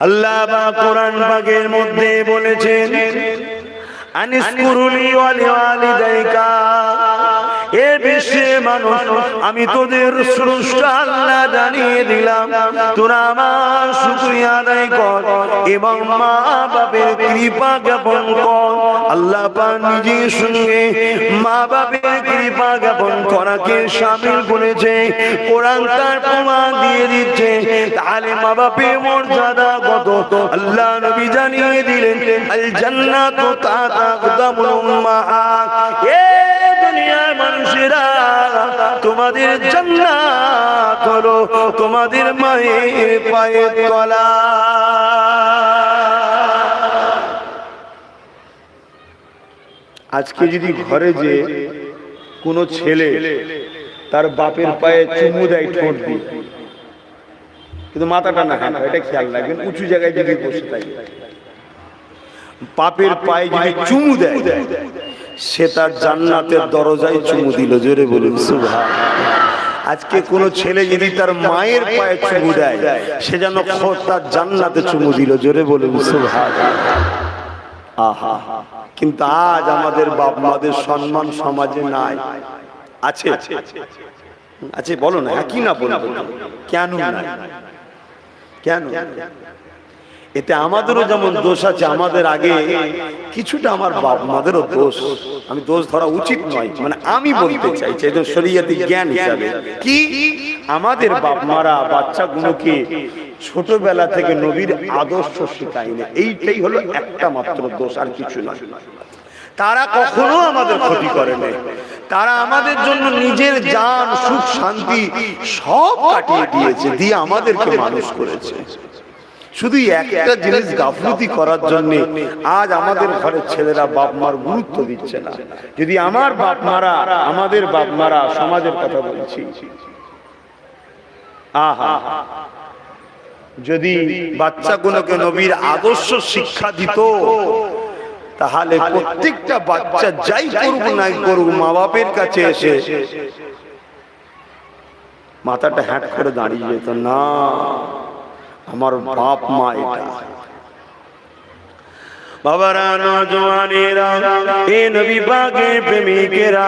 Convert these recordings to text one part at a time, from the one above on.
আল্লাহ পাক কোরআন পাকের মধ্যে বলেছেন আনিসকুরুলি ওয়ালিওয়ালিদাইকা, এ বিশ্বের মানুষ আমি তোদের স্রষ্টা আল্লাহ জানিয়ে দিলাম, তোরা আমার শুকরিয়া আদায় কর এবং মা বাপের কৃপা জ্ঞাপন কর। আল্লাহ পাক নিজের সঙ্গে মা বাপের কৃপা জ্ঞাপন করাকে শামিল করেছে। কোরআন তার প্রমাণ দিয়ে দিচ্ছে। তাহলে মা বাপের মর্যাদা কত আল্লাহ নবী জানিয়ে দিলেন, আল জান্নাতু তা'তা'দামুল উম্মাহাত। এ দুনিয়ার মানুষেরা, তোমাদের জান্নাত হলো তোমাদের মায়ের পায়ের তলা। আজকে যদি ঘরে যে কোনো ছেলে তার বাপের পায়ে চুমু দেয় ঠোঁট দিয়ে, কিন্তু মাথাটা না, হ্যাঁ এটা খেয়াল রাখবেন, উঁচু জায়গায় যদি বসে থাকে বাপের পায়ে যদি চুমু দেয়, সে তার জান্নাতের দরজায় চুমু দিল। জোরে বলুন সুবহানাল্লাহ। আজকে কোন ছেলে যদি তার মায়ের পায়ে চুমু দেয়, সে যেন তার জান্নাতে চুমু দিল। জোরে বলুন সুবহানাল্লাহ। আহা, কিন্তু আজ আমাদের বাপ মাদের সম্মান সমাজে নাই। আছে আছে বলো না, কি না বলবো, কেন না, কেন? এতে আমাদেরও যেমন দোষ আছে, আমাদের আগে কিছুটা আমার বাপ মাদেরও দোষ। আমি দোষ ধরা উচিত নয়, মানে আমি বলতে চাইছি একদম শরীয়তি জ্ঞান হিসাবে, কি আমাদের বাপ মারা বাচ্চাগুলোকে ছোটবেলা থেকে নবীর আদর্শ শেখায়নি। এইটাই হলো একটা মাত্র দোষ, আর কিছু নয়। তারা কখনো আমাদের ক্ষতি করে নাই। তারা আমাদের জন্য নিজের জান, সুখ, শান্তি সব কাটিয়ে দিয়েছে, দিয়ে আমাদেরকে মানুষ করেছে। শুধু একটা জিনিস গাফলতি করার জন্য আজ আমাদের ঘরের ছেলেরা বাপ মার গুরুত্ব দিচ্ছে না। যদি আমার বাপ মারা, আমাদের বাপ মারা, সমাজের কথা বলছি, আহা, যদি বাচ্চাগুলোকে নবীর আদর্শ শিক্ষা দিত, তাহলে প্রত্যেকটা বাচ্চা যাই করুক নাই করুক, মা বাপের কাছে এসে মাথাটা হ্যাট করে দাঁড়িয়ে যেত, না আমার বাপ মা এটা। বাবারা, নওজওয়ানেরা, এ নবী পাকের প্রেমিকেরা,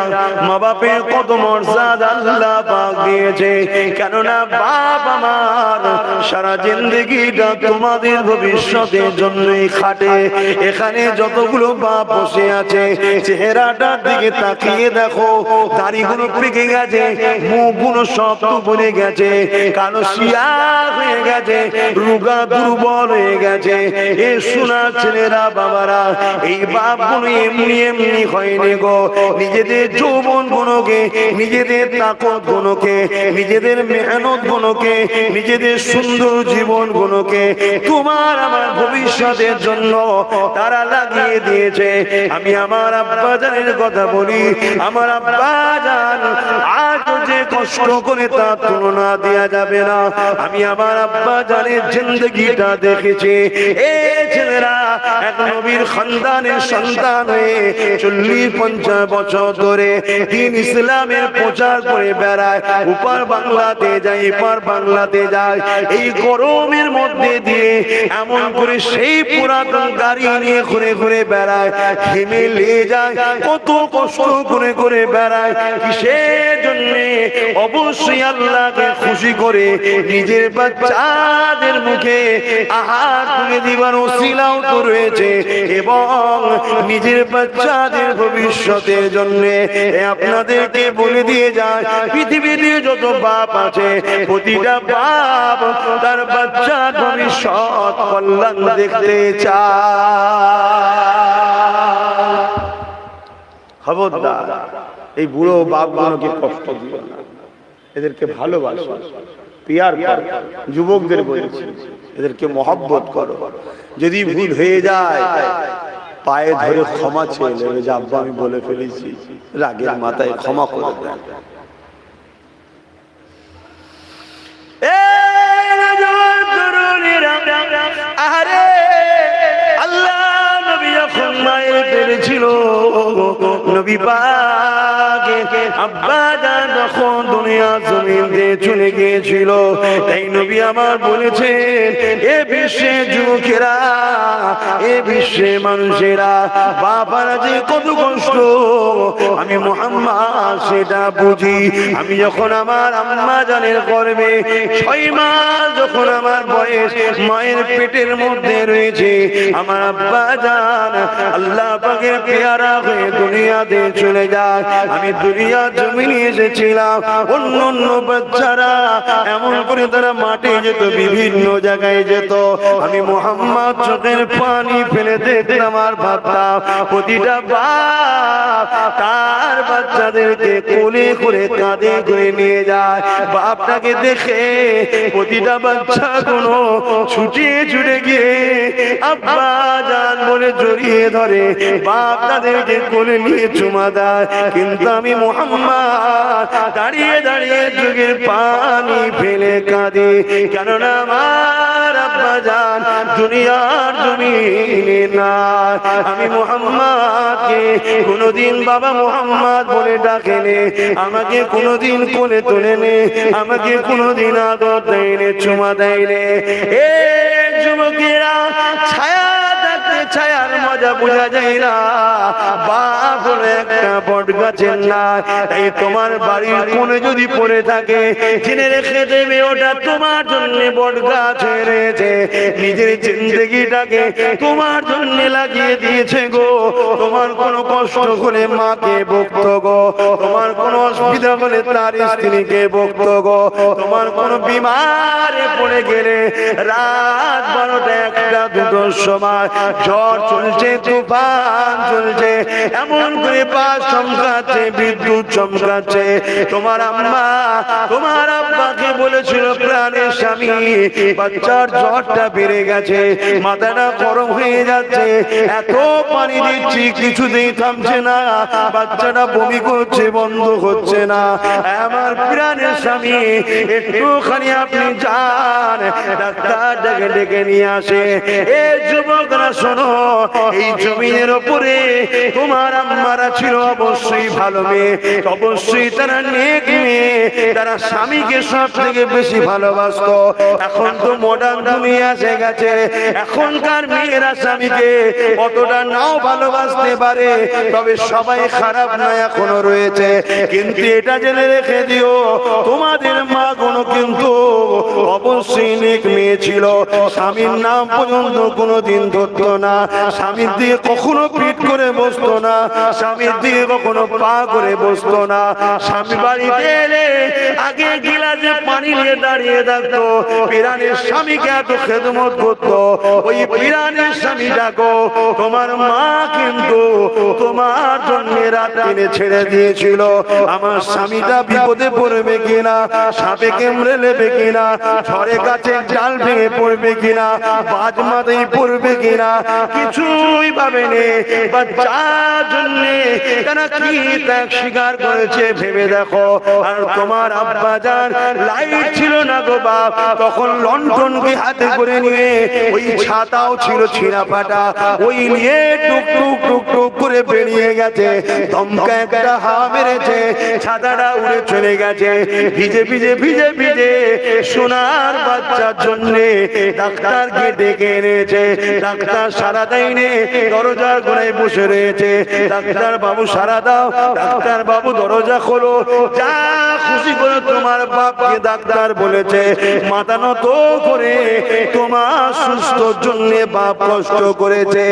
মা বাপের কত মর্যাদা আল্লাহ পাক দিয়েছে। কেননা বাপ আমার সারা জিন্দেগিটা তোমাদের ভবিষ্যতের জন্যই খাটে। এখানে যতগুলো বাপ বসে আছে, চেহারাটার দিকে তাকিয়ে দেখো, দাড়িগুলো পেকে গেছে, মুখগুলো সব বলে গেছে, কালো শিয়া হয়ে গেছে, রোগা দুর্বল হয়ে গেছে। এ সোনা ছেলেরা, বাবারা, এই বাপগুলো এমনি এমনি হয়নি গো। নিজেদের যৌবন গুলোকে, নিজেদের তাকত গুলোকে, নিজেদের মেহনত গুলোকে, নিজেদের সুন্দর জীবন গুলোকে তোমার আমার ভবিষ্যতের জন্য তারা লাগিয়ে দিয়েছে। আমি আমার আব্বা জানের কথা বলি, আমার আব্বা জান আজ যে কষ্ট করে তার তুলনা দেওয়া যাবে না। আমি আমার আব্বা জানের জিন্দগিটা দেখেছি। এ ছেলেরা এক নবীর খানদানের সন্তান হয়ে 40-50 বছর ধরে দ্বীন ইসলামের প্রচার করে বেড়ায়, উপর বাংলাতে যায়, এপার বাংলাতে যায়। এই গরমের মধ্যে দিয়ে এমন করে সেই পুরাতন গাড়ি নিয়ে ঘুরে ঘুরে বেড়ায়, ঘেমে লেগে যায়, কত কষ্ট করে করে বেড়ায়। কিসের জন্য? অবশ্যই আল্লাহকে খুশি করে নিজের বাচ্চাদের মুখে আহার তুলে দিবার ওসিলাও তো রয়েছে, এবং নিজের বাচ্চাদের ভবিষ্যতের জন্য আপনাদেরকে বলে দিয়ে যায়, পৃথিবীতে যত বাপ আছে, প্রতিটা বাপ তার বাচ্চার ভবিষ্যৎ কল্যাণ দেখতে চায়। খবরদার, এই বুড়ো বাপগুলোকে কষ্ট দিও না, এদেরকে ভালোবাসো, পিয়ার করো। যুবকদের বলছি, এদেরকে মহব্বত করো। যদি ভুল হয়ে যায়, পায়ে ধরে ক্ষমা চেয়ে নেবে, যে আব্বা আমি বলে ফেলেছি, রাগের মাথায় ক্ষমা করে দেন। আরে আল্লাহ নবী যখন মায়ের পেটে ছিল, নবী পাক আব্বা জান যখন দুনিয়া জমিন দিয়ে চলে গিয়েছিল, তাই নবী আমার বলেছেন, এ বিশ্বে যুবকেরা, এ বিশ্বে মানুষেরা, বাবারা যে কত কষ্ট আমি মুহাম্মদ সেটা বুঝি। আমি যখন আমার আম্মা জানের গর্ভে 6 মাস যখন আমার বয়স মায়ের পেটের মধ্যে রয়েছে, আমার আব্বা জান আল্লাহ পাকের পেয়ারা হয়ে দুনিয়াতে চলে যায়। আমি দুনিয়া জমিনে এসেছিলাম, অন্য অন্য বাচ্চারা এমন করে তারা মাঠে যেত, বিভিন্ন জায়গায় যেত, আমি মুহাম্মদ চোখের পানি ফেলে দেখতাম আর ভাবতাম প্রতিটা বাপ তার বাচ্চাদেরকে কোলে করে কাঁধে করে নিয়ে যায়। বাপটাকে দেখে প্রতিটা বাচ্চা কোনো ছুটিয়ে ছুটে গিয়ে আব্বা জান বলে জড়িয়ে ধরে, বাপ তাদেরকে কোলে নিয়ে চুমা দেয়। কিন্তু আমি মুহাম্মদ দাঁড়িয়ে দাঁড়িয়ে চোখের পানি ফেলে কাঁদি, কেননা আমার আব্বা জান দুনিয়ার জমিনে না। আমি মুহাম্মদকে কোনদিন বাবা মুহাম্মদ বলে ডাকেনে, আমাকে কোনদিন কোলে তোলে নে, আমাকে কোনদিন আদর দেয়নি, চুমা দেয়নি। এ যুবকেরা, ছায়া থাকতে ছায়ার মজা বোঝা যায় না। বাপ হলো একটা বট গাছের না, তাই তোমার বাড়ির কোণে যদি পড়ে থাকে জেনে রেখে দেবে ওটা তোমার জন্য বট গাছ হয়ে রয়েছে। নিজের জিন্দগিটাকে তোমার জন্য লাগিয়ে দিয়েছে গো। তোমার কোনো কষ্ট হলে মাকে বকত গো, তোমার কোনো অসুবিধা হলে তার স্ত্রীকে বকত গো, তোমার কোনো বিমারে পড়ে গেলে রাত 12টা 1টা 2টোর সময় ঝড় চলছে, তুফান চলছে, এমন করে বাস চমকাচ্ছে, বিদ্যুৎ চমকাচ্ছে, তোমার আম্মা তোমার আব্বাকে বলেছিল প্রাণের স্বামী বাচ্চার জ্বরটা বেড়ে গেছে, মাথাটা গরম হয়ে যাচ্ছে, এত পানি দিচ্ছি কিছুতেই থামছে না, বাচ্চাটা বমি করছে, বন্ধ হচ্ছে না, আমার প্রাণের স্বামী একটুখানি আপনি যান ডাক্তার ডেকে নিয়ে আসে। এ যুবকরা শোনো, এই জমিনের উপরে তোমার আম্মারা ছিল অবশ্যই ভালো মেয়ে, অবশ্যই তারা নেক মেয়ে, তারা স্বামীকে সব থেকে বেশি ভালোবাসতো। এখন তো মডার্ন দুনিয়া এসে গেছে, এখনকার মেয়েরা স্বামীকে অতটা নাও ভালোবাসতে পারে, তবে সবাই খারাপ না এখনো রয়েছে। কিন্তু এটা জেনে রেখে দিও, তোমাদের মা কোনো কিন্তু অবশ্যই নেক মেয়ে ছিল, স্বামীর নাম পর্যন্ত কোনোদিন ধরতো না, স্বামীর দিয়ে কখনো পিঠ করে বসতো না, স্বামীর দিয়ে কখনো পা করে বসতো না, স্বামী বাড়িতে এলে আগে গিলাসে পানি নিয়ে দাঁড়িয়ে থাকতো, পিরানের স্বামীকে এত খেদমত করতো, ওই পিরানের স্বামী ডাকো। তোমার মা কিন্তু তোমার জন্য রাত দিনে ছেড়ে দিয়েছিল, আমার স্বামীটা বিপদে পড়বে কিনা, সাপে কেমড়ে নেবে কিনা, ঝড়ে গাছে ডাল ভেঙে পড়বে কিনা, বাজ মাথায় পড়বে কিনা, কিছুই ভাবেনি। বাচ্চার জন্য তারা কি ত্যাগ স্বীকার করেছে ভেবে দেখো। আর তোমার আব্বা জান লাইট ছিল না গো বাপ, তখন লন্ঠনকে হাতে করে নিয়ে, ওই ছাতাও ছিল ছিঁড়া ফাটা, ওই নিয়ে টুক টুক টুক টুক করে বেরিয়ে গেছে, ধমকা একটা হাওয়া মেরেছে, ছাতাটা উড়ে চলে গেছে, ভিজে ভিজে ভিজে ভিজে সোনার বাচ্চার জন্য ডাক্তারকে ডেকে এনেছে। ডাক্তার সারা দেয়নি, দরজার গোড়ায় বসে রয়েছে, ডাক্তার বাবু সারা দাও, ডাক্তার বাবু দরজা খোলো, যা খুশি করে তোমার বাপকে ডাক্তার বলেছে, মাথা নত করে তোমার সুস্থর জন্য বাপ কষ্ট করেছে।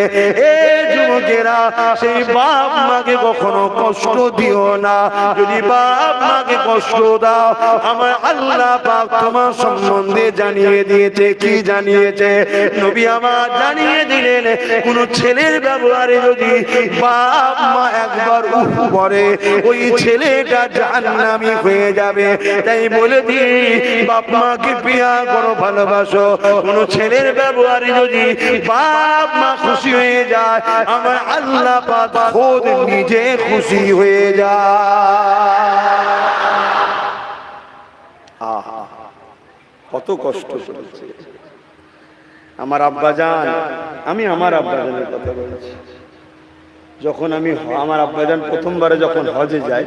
এ যুবকেরা, সেই বাপ মাকে কখনো কষ্ট দিও না, যদি বাপ মাকে কষ্ট দাও আমার আল্লাহ পাক তোমার সম্বন্ধে জানিয়ে দিয়েছে। কি জানিয়েছে? নবী আমার জানিয়ে দিলেন, কোন ছেলের ব্যবহারে যদি বাপ মা একবার উফ করে, ওই ছেলেটা জাহান্নামী হয়ে যাবে। তাই বলে দিই, বাপ মাকে প্রিয়া করো, ভালোবাসো। কোন ছেলের ব্যবহারে যদি বাপ মা খুশি হয়ে যায়, আমার আল্লাহ পাক খোদ নিজে খুশি হয়ে যায়। কত কষ্ট করেছে আমার আব্বাজান। আমি আমার আব্বাজানের কথা বলছি। যখন আমি আমার আব্বাজান প্রথমবারে যখন হজে যায়,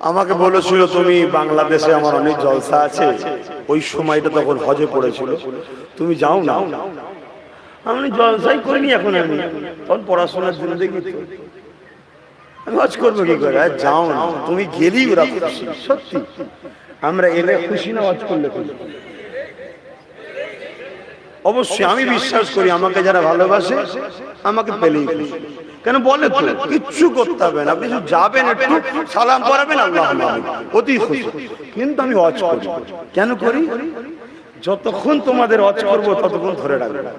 আমাকে বলেছিল তুমি বাংলাদেশে আমার অনেক জলসা আছে, ওই সময়টা তখন হজে পড়েছিল, তুমি যাও না। আমি জলসাই করিনি, এখন আমি তখন পড়াশোনার জন্য দেখি আমি হজ করবো কি করে। যাও না, তুমি গেলেই ওরা খুশি। সত্যি আমরা এলে খুশি না হজ করলে খুশি? অবশ্যই আমি বিশ্বাস করি আমাকে যারা ভালোবাসে আমাকে পেলেই খুশি। কেন বলে তো কিচ্ছু করতে হবে না, আপনি শুধু যাবেন, একটু সালাম করাবেন, আল্লাহ অতি খুশি। কিন্তু আমি হজ করি, কেন করি? যতক্ষণ তোমাদের হজ করবো ততক্ষণ ধরে রাখবে,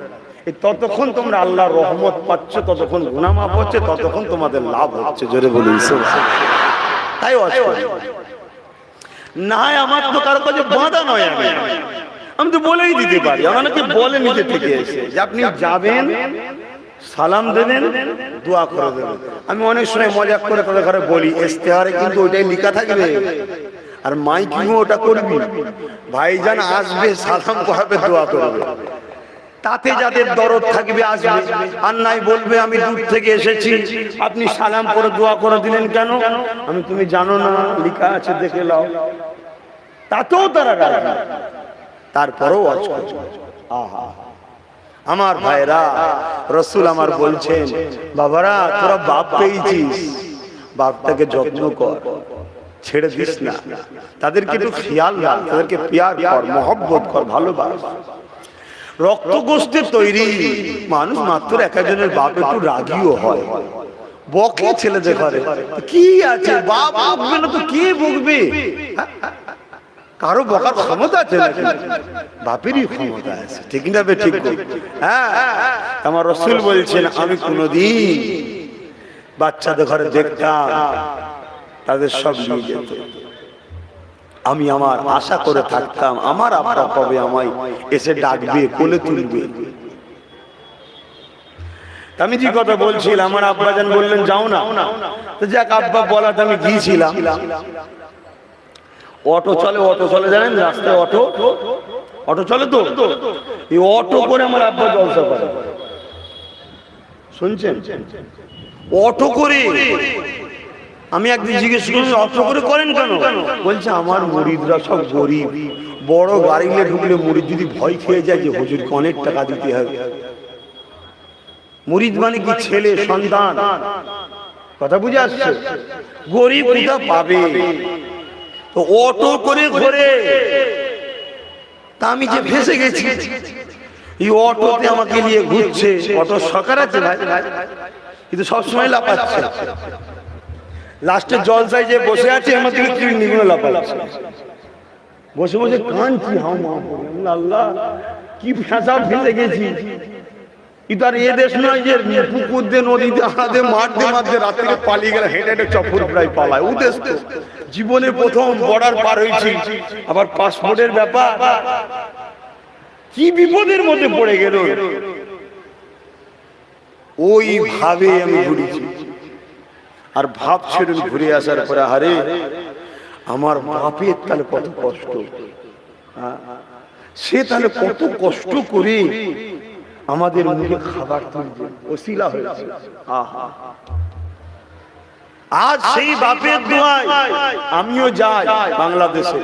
ততক্ষণ তোমরা আল্লাহর রহমত পাচ্ছ, ততক্ষণ গুনাহ মাফ হচ্ছে, ততক্ষণ তোমাদের লাভ হচ্ছে। জোরে বলি তাই হজ করি। না আমার তো কারো কাছে বাধা নয়, আমি তো বলেই দিতে পারি। আমাকে বলে নিজে থেকে এসে যে আপনি যাবেন, সালাম দেবেন, দোয়া করে দেবেন। আমি অনেক সময় মজাক করে তাদের ঘরে বলি, ইস্তেহারে কিন্তু ওইটাই লেখা থাকবে, আর মাইকিং ওটা করবি, ভাইজান আসবে, সালাম করাবে, দোয়া করবে। তাতে যাদের দরদ থাকবে আসবে, আর নাই বলবে আমি দূর থেকে এসেছি, আপনি সালাম করে দোয়া করে দিলেন কেন? আমি তুমি জানো না লেখা আছে, দেখে নাও। তাতেও তারা রাজি, তারপরেও ওয়াজ করছে। আহা আমার ভাইরা, রাসূল আমার বলছেন, বাবারা তোরা বাপ পেয়েছিস, বাপটাকে যত্ন কর, ছেড়ে দিস না, তাদেরকে একটু খেয়াল রাখ, তাদেরকে প্যার কর, মহব্বত কর, ভালোবাস। রক্ত গোষ্ঠীর তৈরি মানুষ মাত্র এক একজনের বাপ একটু রাগীও হয়, বকে ছেলেদের ঘরে, কি আছে বাপ বকবে না তো কে বকবে? কারো বকার ক্ষমতা আছে নাকি? বাপেরই ক্ষমতা আছে, ঠিক না? ঠিক। হ্যাঁ, আমার রাসূল বলছেন, আমি কোনদিন বাচ্চাদের ঘরে দেখতাম তাদের সব নিয়ে যেত, আমি আমার আশা করে থাকতাম আমার আব্বা কবে আমায় এসে ডাকবে, কোলে তুলবে। আমি যে কথা বলছিলাম, আমার আব্বাজান বললেন যাও না, তো যাক আব্বা বলাতে আমি গিয়েছিলাম। অটো চলে, অটো চলে, জানেন রাস্তায় অটো চলে, তো এই অটো করে আমার আব্বা জলসা করে, শুনছেন? অটো করে। আমি একদিন জিজ্ঞেস করলাম অটো করে করেন কেন? বলছে আমার মুরিদরা সব গরিব, বড় গাড়িতে ঢুকলে মুরিদ যদি ভয় খেয়ে যায় যে হুজুরকে অনেক টাকা দিতে হবে। মুরিদ মানে কি? ছেলে সন্তান, কথা বুঝে আসছে? গরিব কোথা পাবে? তো অটো করে ঘুরে, তা আমি যে ফেসে গেছি, এই অটোতে আমাকে নিয়ে ঘুরছে। অটো সরকার আছে ভাই, কিন্তু সবসময় লাপাচ্ছে। লাস্টে জলসায় যে বসে আছে আমাদের নিগুলো লাপাচ্ছে, বসে বসে কাঁদছি, আল্লাহ কি ফেঁসা ফেসে গেছি। ইতার এ দেশ নয় যে পুকুর দিয়ে, নদীতে, হাতে মারতে মারতে রাত্রে পালিয়ে গেলে হেঁটে হেঁটে চপ্পর প্রায় পালায়। ও দেশ তো জীবনে প্রথম বর্ডার পার হয়েছি, আবার পাসপোর্টের ব্যাপার, কি বিপদের মধ্যে পড়ে গেল। ওই ভাবে আমি ঘুরেছি, আর ভাব ছেড়ে ঘুরে আসার পরে আরে আমার বাপের তাহলে কত কষ্ট, সে তাহলে কত কষ্ট করে আমাদের মুখে খাবার তুলছে, ওসিলা হয়েছে। আহা, আজ সেই বাপের দোয়ায় আমিও যাই বাংলাদেশে।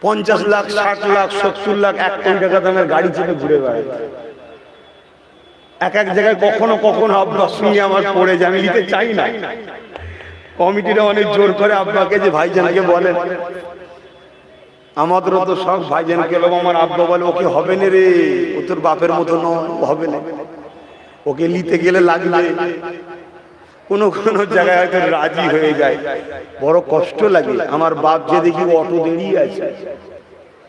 50 লাখ, 60 লাখ, 70 লাখ, 1 কোটি টাকা দামের গাড়ি চেপে ঘুরে বেড়াই। এক এক জায়গায় কখনো কখনো আব্বার সঙ্গে আমার পড়ে যায়, আমি নিতে চাই না। কমিটিরা অনেক জোর করে আব্বাকে যে ভাইজানকে বলেন, আমাদেরও তো সব ভাইজানকে। আমার আব্বা বলে ওকে হবে না রে, ও তোর বাপের মতো হবে না, ওকে নিতে গেলে লাগবে। কোনো কোনো জায়গায় হয়তো রাজি হয়ে যায়, বড় কষ্ট লাগে। আমার বাপ যে দেখি অটো দাঁড়িয়ে আছে,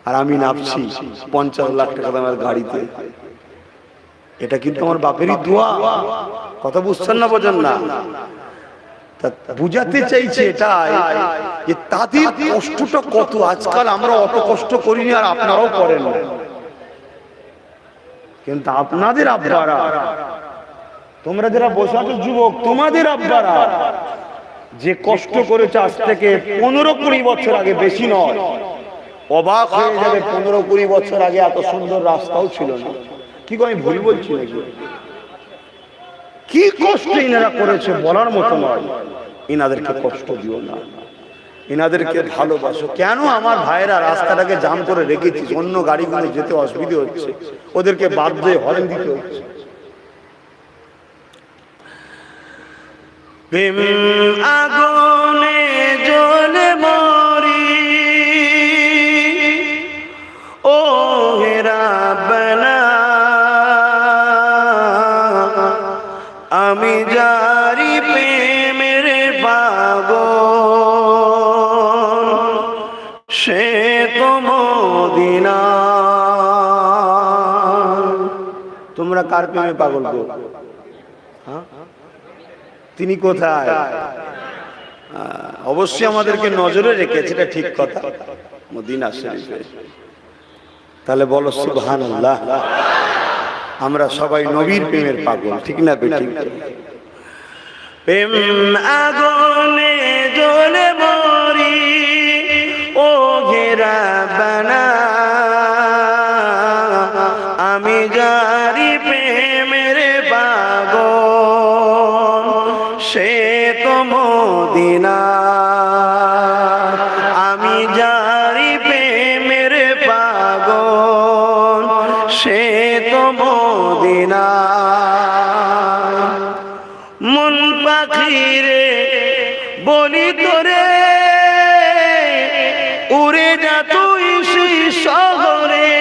আর আমি নামছি 50 লাখ টাকা দামের গাড়িতে। এটা কিন্তু আমার বাপেরই দোয়া, কথা বুঝছেন না? বোঝেন না? বুঝাতে চাইছে এটাই যে তাদের কষ্টটা কত। আজকাল আমরা অত কষ্ট করিনি, আর আপনারাও করেন না, কিন্তু আপনাদের আব্বারা, তোমরা যারা বসে আছো যুবক, তোমাদের আব্বারা যে কষ্ট করেছে আজ থেকে 15-20 বছর আগে, বেশি নয়, অবাক হয়ে যাবে। 15-20 বছর আগে এত সুন্দর রাস্তাও ছিল না। কি আমি ভুল বলছি নাকি? কি কষ্ট এনারা করেছে বলার মতো নয়। ইনাদেরকে কষ্ট দিও না, ইনাদেরকে ভালোবাসো। কেন আমার ভাইরা রাস্তাটাকে জাম করে রেখেছিস, অন্য গাড়িগুলো যেতে অসুবিধা হচ্ছে, ওদেরকে বাধ্য হয়ে হরেন দিতে হচ্ছে। প্রেম আগুনে জ্বলে মরি, ও হে রাব্বানা, আমি জারি প্রেমের পাগল, সে তো মদিনা। তোমরা কার প্রেমে পাগল গো? হ্যাঁ, তিনি কোথায়? অবশ্যই আমাদেরকে নজরে রেখেছে, এটা ঠিক কথা, মদিনা শরীফে। তাহলে বলো সুবহানাল্লাহ। আমরা সবাই নবীর প্রেমের পাগল, ঠিক না বেঠিক? প্রেম আগুনে জ্বলে মরি, ও হে রাব্বানা, আমি জারি প্রেমের পাগল, সে তো মদিনা। আমি জারি প্রেমের পাগল, সে তো মদিনা। মন পাখিরে বলি তোরে, উড়ে যা তুই সেই শহরে।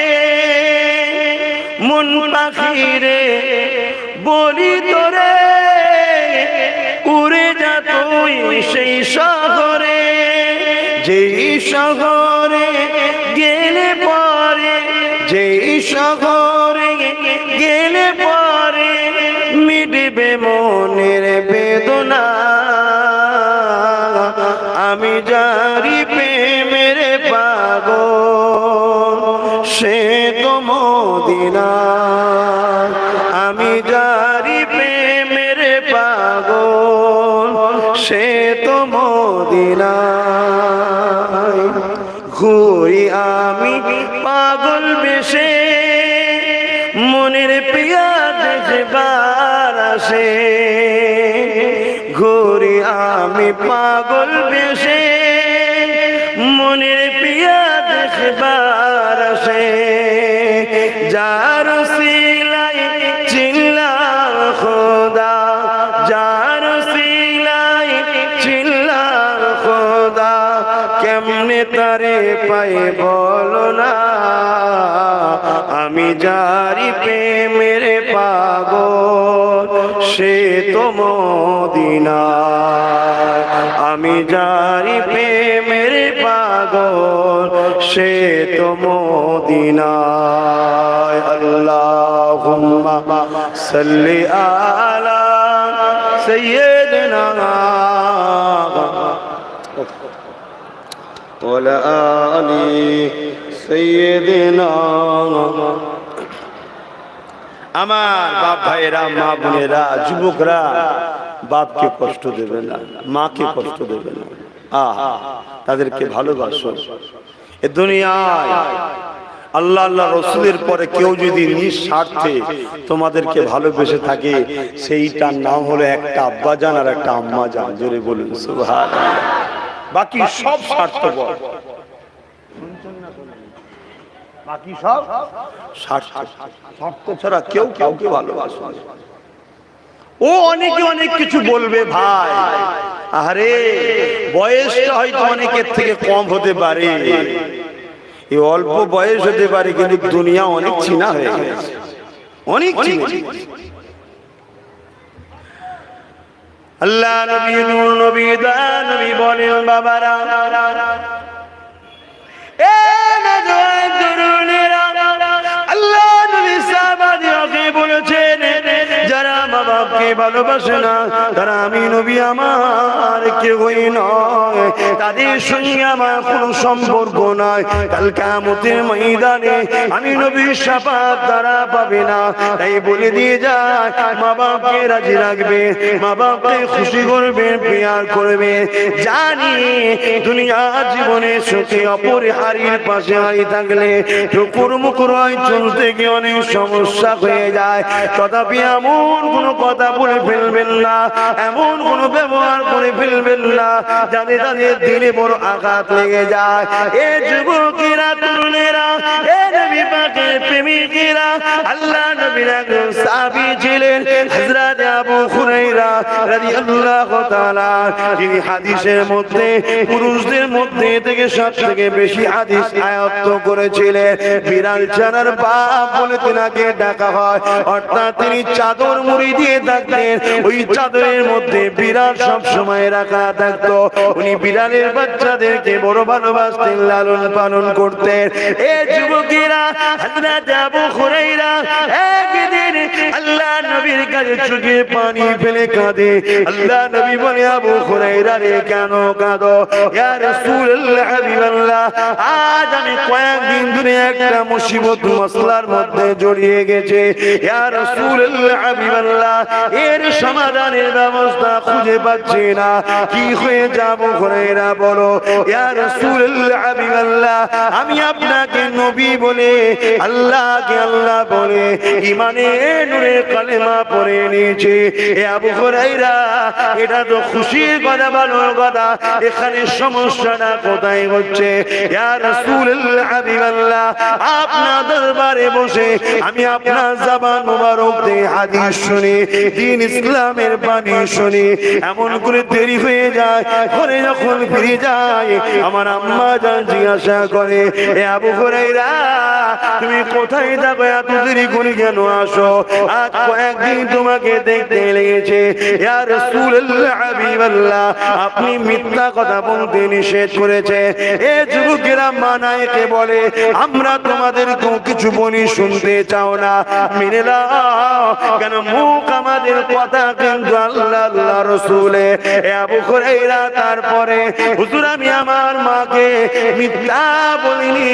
মন পাখিরে বলি তোরে, উড়ে যা তুই সেই শহরে। যেই শহরে গেলে পরে, যেই শহরে গেলে পরে মিটবে মনের বেদনা। আমি জারি প্রেমের পাগল, সে তো মদিনা। আমি জারি প্রেমের পাগল, সে তো মদিনা। ঘুরি আমি পাগল বেশে, মনের পিয়া দেখবার আসে। ঘুরি আমি পাগল বেশে, মনের পিয়া দেখবার আসে। যার সিলাই চিল্লা খোদা, যার সিলাই চিল্লা খোদা, কেমনে তারে পাই বলো না। আমি জারি প্রেমের পাগল, সে তো মদিনা। আমি জারি প্রেমের পাগল, সে তো মদিনা। আল্লাহুম্মা সাল্লি আলা সাইয়্যিদিনা ওয়া আলা আলি সাইয়্যিদিনা। আমার বাপ ভাইয়েরা, মা বোনেরা, যুবকরা, বাপকে কষ্ট দেবে না, মাকে কষ্ট দেবে না। তাদেরকে ভালোবাসো। এ দুনিয়ায় আল্লাহ আল্লাহ রসুলের পরে কেউ যদি নিঃস্বার্থে তোমাদেরকে ভালোবেসে থাকে, সেইটার নাম হলো একটা আব্বাজান আর একটা আম্মা জান। জোরে বলুন সুবহানাল্লাহ। বাকি সব স্বার্থপর, বাকি সব স্বার্থ, স্বার্থ ছাড়া কেউ কাউকে ভালোবাসে না। ও অনেকে অনেক কিছু বলবে ভাই, আরে বয়সটা হয়তো অনেকের থেকে কম হতে পারে, এই অল্প বয়স হতে পারে, কিন্তু দুনিয়া অনেক চিনা হয়ে গেছে, অনেক চিনা। আল্লাহ নবী, নূর নবী, দয়া নবী বলেন, বাবারা, এ নওজোয়ান তরুণেরা, আল্লাহ নবী সাহাবাদেরকে বলেছেন, যারা মা বাপকে ভালোবাসে না তারা আমি নবী আমার কেউই নয়, তাদের সঙ্গে আমার কোনো সম্পর্ক নাই। কাল কিয়ামতের ময়দানে আমি নবীর শাফাত তারা পাবে না। তাই বলে দিয়ে যায়, মা বাপকে রাজি রাখবে, মা বাপকে খুশি করবে, প্যার করবে। জানি দুনিয়া জীবনে সুখে অপরিহার্যের পাশে হারিয়ে থাকলে ঠুকুর মুকুর হয়, চলতে গিয়ে অনেক সমস্যা হয়ে যায়। তথাপি এমন কোনো কথা বলে ফেলবেন না, এমন কোনো ব্যবহার করে ফেলবেন করবেন না, জানে তাদের দিলে বড় আঘাত লেগে যায়। এ যুবকেরা, তরুণেরা, এ নবী পাকের প্রেমিকেরা, আল্লাহ নবীর একজন সাহাবী ছিলেন হযরত আবু হুরায়রা রাদিয়াল্লাহু তাআলা, যিনি হাদিসের মধ্যে পুরুষদের মধ্যে থেকে সবথেকে বেশি হাদিস আয়ত্ত করেছিলেন। বিড়াল ছানার বাপ বলে তিনাকে ডাকা হয়, অর্থাৎ তিনি চাদর মুড়ি দিয়ে থাকতেন, ওই চাদরের মধ্যে বিড়াল সব সময় রাখা থাকতো। উনি বিড়ালের বাচ্চাদেরকে বড় ভালোবাসতেন, লালন পালন করতেন। এ যুবকেরা, হযরত আবু হুরায়রা একদিন আল্লাহ নবীর কাছে চোখে পানি ফেলে কাঁদে। আল্লাহ নবী বলে, আবু হুরায়রা রে, কেন কাঁদো? ইয়া রাসূলুল্লাহ, হাবিবাল্লাহ, আজ আমি কয়েকদিন ধরে একটা মুসিবত মাসলার মধ্যে জড়িয়ে গেছে। ইয়া রাসূলুল্লাহ, হাবিবাল্লাহ, এর সমাধানের ব্যবস্থা খুঁজে পাচ্ছি না, কি হয়ে যাব? হুরায়রা বলো, ইয়া রাসূলুল্লাহ, হাবিবাল্লাহ, আমি আপনাকে নবী বলে, আল্লাহকে আল্লাহ বলে, ইমানে নূরে কালেমা পড়ে নিয়েছি। এ আবু হুরায়রা, এটা তো খুশির কথা, ভালোর কথা, এখানে সমস্যাটা কোথায় হচ্ছে? ইয়া রাসূলুল্লাহ, হাবিবাল্লাহ, আপনার দরবারে বসে আমি আপনার জবান মুবারক দিয়ে হাদিস শুনি, দ্বীন ইসলামের বাণী শুনি, এমন করে দেরি হয়ে যায়। ঘরে যখন ফিরে যায়, আমার আম্মা জান জিজ্ঞাসা করে, এ আবু হুরায়রা, তুমি কোথায় যাবে? এত দেরি করে কেন আসো? আজ কয়েকদিন তোমাকে দেখতে লেগেছে। ইয়া রাসূলুল্লাহ, হাবিবাল্লাহ, আপনি মিথ্যা কথা বলতে নিষেধ করেছে। এ যুবকেরা মানায়কে বলে, আমরা তোমাদের কিছু বলি, শুনতে চাও না, মেনে নাও, কেন মুখ আমাদের কথা কিন্তু আল্লাহ আল্লাহ রাসূলে। এ আবু হুরায়রা তারপরে, হুজুর আমি আমার মাকে মিথ্যা বলিনি,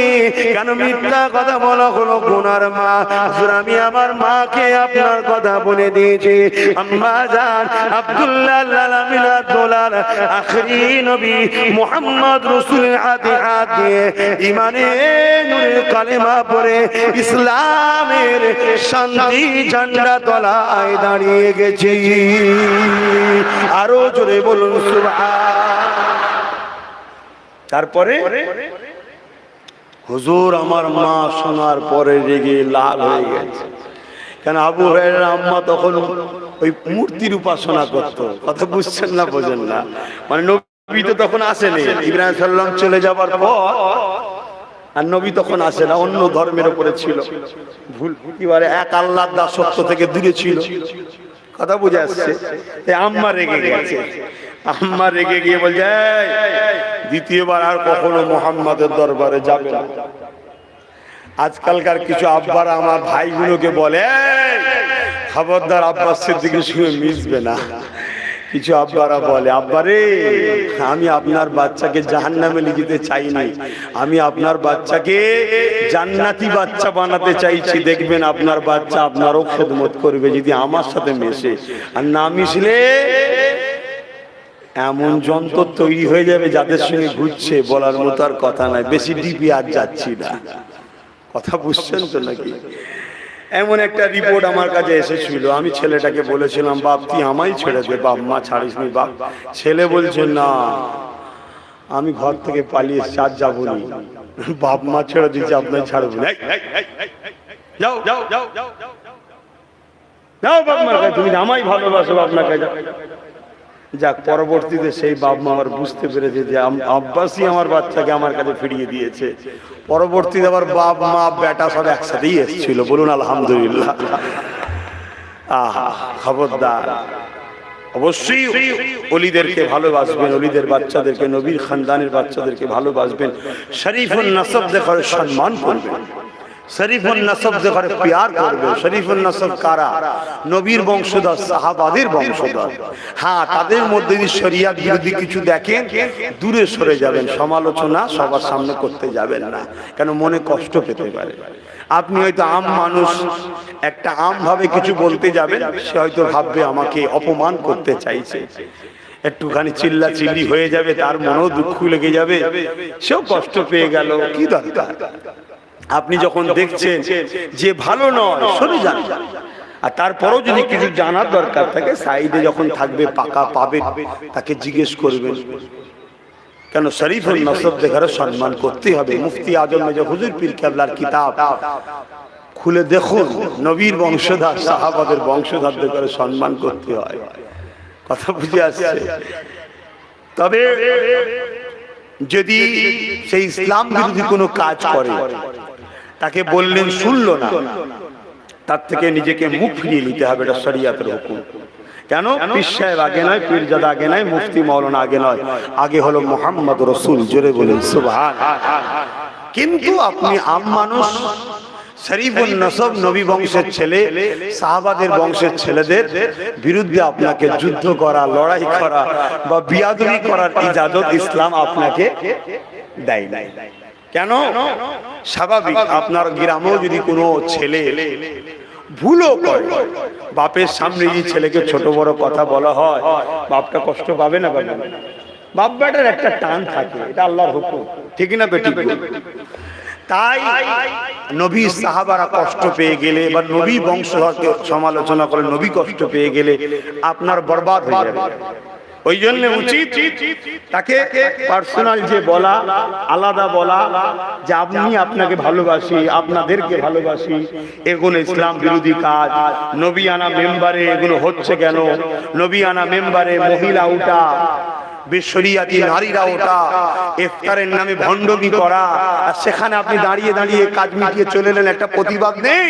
কেন মিথ্যা কথা বলা হলো গুনার মা? হুজুর আমি আমার মাকে আপনার কথা বলে দিয়েছি। আম্মা জান আব্দুল্লাহ আমিনা দোলাল আখরি নবী মুহাম্মদ রাসূলের হাতে হাত দিয়ে ইমানে নূরে কালেমা পড়ে ইসলামের শান্তি ঝান্ডা তলায় দাঁড়িয়ে গেছি। আরো জোরে বলুন সুবহান। তারপরে হুজুর আমার মা শোনার পরে রেগে লাল হয়ে গেছে, কেন আবু হুরায়রার আম্মা তখন ওই মূর্তির উপাসনা করতো। কথা বুঝছেন না, বোঝেন না? মানে নবী তো তখন আসেনি, ইব্রাহিম সাল্লাম চলে যাবার পর আর নবী তখন আসে না, অন্য ধর্মের উপরে ছিল, ভুল এবারে এক আল্লাহর দাসত্ব থেকে দূরে ছিল। কথা বুঝে আসছে? আম্মা রেগে গেছে, আম্মা রেগে গিয়ে বলছে, দ্বিতীয়বার আর কখনো মুহাম্মাদের দরবারে যাবে না। আজকালকার কিছু আব্বারা আমার ভাইগুলোকে বলে, খবরদার আব্বাস সিদ্দিকের সঙ্গে মিশবে না। কিছু আব্বারা বলে, আব্বারে আমি আপনার বাচ্চাকে জাহান্নামে নিয়ে যেতে চাই নাই, আমি আপনার বাচ্চাকে জান্নাতি বাচ্চা বানাতে চাইছি। দেখবেন আপনার বাচ্চা আপনারও খেদমত করবে যদি আমার সাথে মেশে, আর না মিশলে এমন যন্ত্র তৈরি হয়ে যাবে যাদের সঙ্গে ঘুরছে, বলার মতো আর কথা নাই। বেশি ডিপি আর যাচ্ছি না। কথা বুঝছেন তো নাকি? এমন একটা রিপোর্ট আমার কাছে এসেছিল, আমি ছেলেটাকে বলেছিলাম, বাপ তুই আমায় ছেড়ে দে, বাপ মা ছাড়িস নি বাপ। ছেলে বলছে, না আমি ঘর থেকে পালিয়ে চার যাবো নি, বাপ মা ছেড়ে দিচ্ছে, আপনার ছাড়বো না। যাও যাও যাও যাও বাপ মার কাছে, তুমি আমায় ভালোবাসো, আপনাকে যাও। যাক, পরবর্তীতে সেই বাপ মা আমার বুঝতে পেরেছে যে আব্বাসই আমার বাচ্চাকে আমার কাছে ফিরিয়ে দিয়েছে। পরবর্তীতে আবার বাপ মা বেটা সব একসাথেই এসেছিল, বলুন আলহামদুলিল্লাহ। আহা, খবরদার, অবশ্যই ওলিদেরকে ভালোবাসবেন, ওলিদের বাচ্চাদেরকে, নবীর খানদানের বাচ্চাদেরকে ভালোবাসবেন, শরীফুন নাসব দেখে সম্মান করবেন, শরীফুন নাসব দেখে প্যার করবে। শরীফুন নাসব কারা? নবীর বংশধর, সাহাবাদের বংশধর। হ্যাঁ, তাদের মধ্যে যদি শরিয়াত বিরোধী কিছু দেখেন, দূরে সরে যাবেন, সমালোচনা সবার সামনে করতে যাবেন না, কেন মনে কষ্ট পেতে পারে। আপনি হয়তো আম মানুষ, একটা আম ভাবে কিছু বলতে যাবেন, সে হয়তো ভাববে আমাকে অপমান করতে চাইছে, একটুখানি চিল্লা চিল্লি হয়ে যাবে, তার মনেও দুঃখ লেগে যাবে, সেও কষ্ট পেয়ে গেল, কি দরকার? আপনি যখন দেখছেন যে ভালো নয়, সরে যান। আর তারপরেও যদি কিছু জানার দরকার থাকে, সাইডে যখন থাকবে পাকা পাবে, তাকে জিজ্ঞেস করবেন। কেন শরীফুল নসব দেখার সম্মান করতে হবে। মুফতি আজম মেজর হুজুর পীর কেবলার কিতাব খুলে দেখুন, নবীর বংশধর সাহাবাদের বংশধরদের করে সম্মান করতে হয়। কথা বুঝে আসছে? তবে যদি সেই ইসলাম বিরোধী কোনো কাজ করে, তাকে বললেন শুনলো না, তার থেকে নিজেকে মুখ ফিরিয়ে নিতে হবে। এটা শরিয়াতের হুকুম। কেন? পীর সাহেব আগে নয়, পীরজাদা আগে নয়, মুফতি মাওলানা আগে নয়, আগে হলো মুহাম্মদ রাসূল। জোরে বলেন সুবহানাল্লাহ। কিন্তু আপনি আম মানুষ, শরীফুল নসব নবী বংশের ছেলে, সাহাবাদের বংশের ছেলেদের বিরুদ্ধে আপনাকে যুদ্ধ করা, লড়াই করা বা বিয়াদবি করার ইজাজত ইসলাম আপনাকে দেয় নাই। কেন? স্বাভাবিক, আপনার গ্রামেও যদি কোনো ছেলে ভুলও করে, বাপের সামনে যদি ছেলেকে ছোট বড় কথা বলা হয়, বাপটা কষ্ট পাবে না? পাবে না? বাপ বেটার একটা টান থাকে, এটা আল্লাহর হুকুম, ঠিক না বেটি? তাই নবী সাহাবারা কষ্ট পেয়ে গেলে বা নবী বংশধরকে সমালোচনা করে নবী কষ্ট পেয়ে গেলে আপনার বরবাদ হয়ে যাবে। ওই জন্য উচিত তাকে পার্সোনাল যে বলা, আলাদা বলা, যে আমি আপনাকে ভালোবাসি, আপনাদেরকে ভালোবাসি, এগুলো ইসলাম বিরোধী কাজ। নবী আনা মেম্বারে এগুলো হচ্ছে কেন? নবী আনা মেম্বারে মহিলা উঠা, বেশরিয়াতি নারীরা ওটা, ইফতারের নামে ভণ্ডমি করা, আর সেখানে আপনি দাঁড়িয়ে দাঁড়িয়ে কাজ মিটিয়ে চলে এলেন, একটা প্রতিবাদ নেই।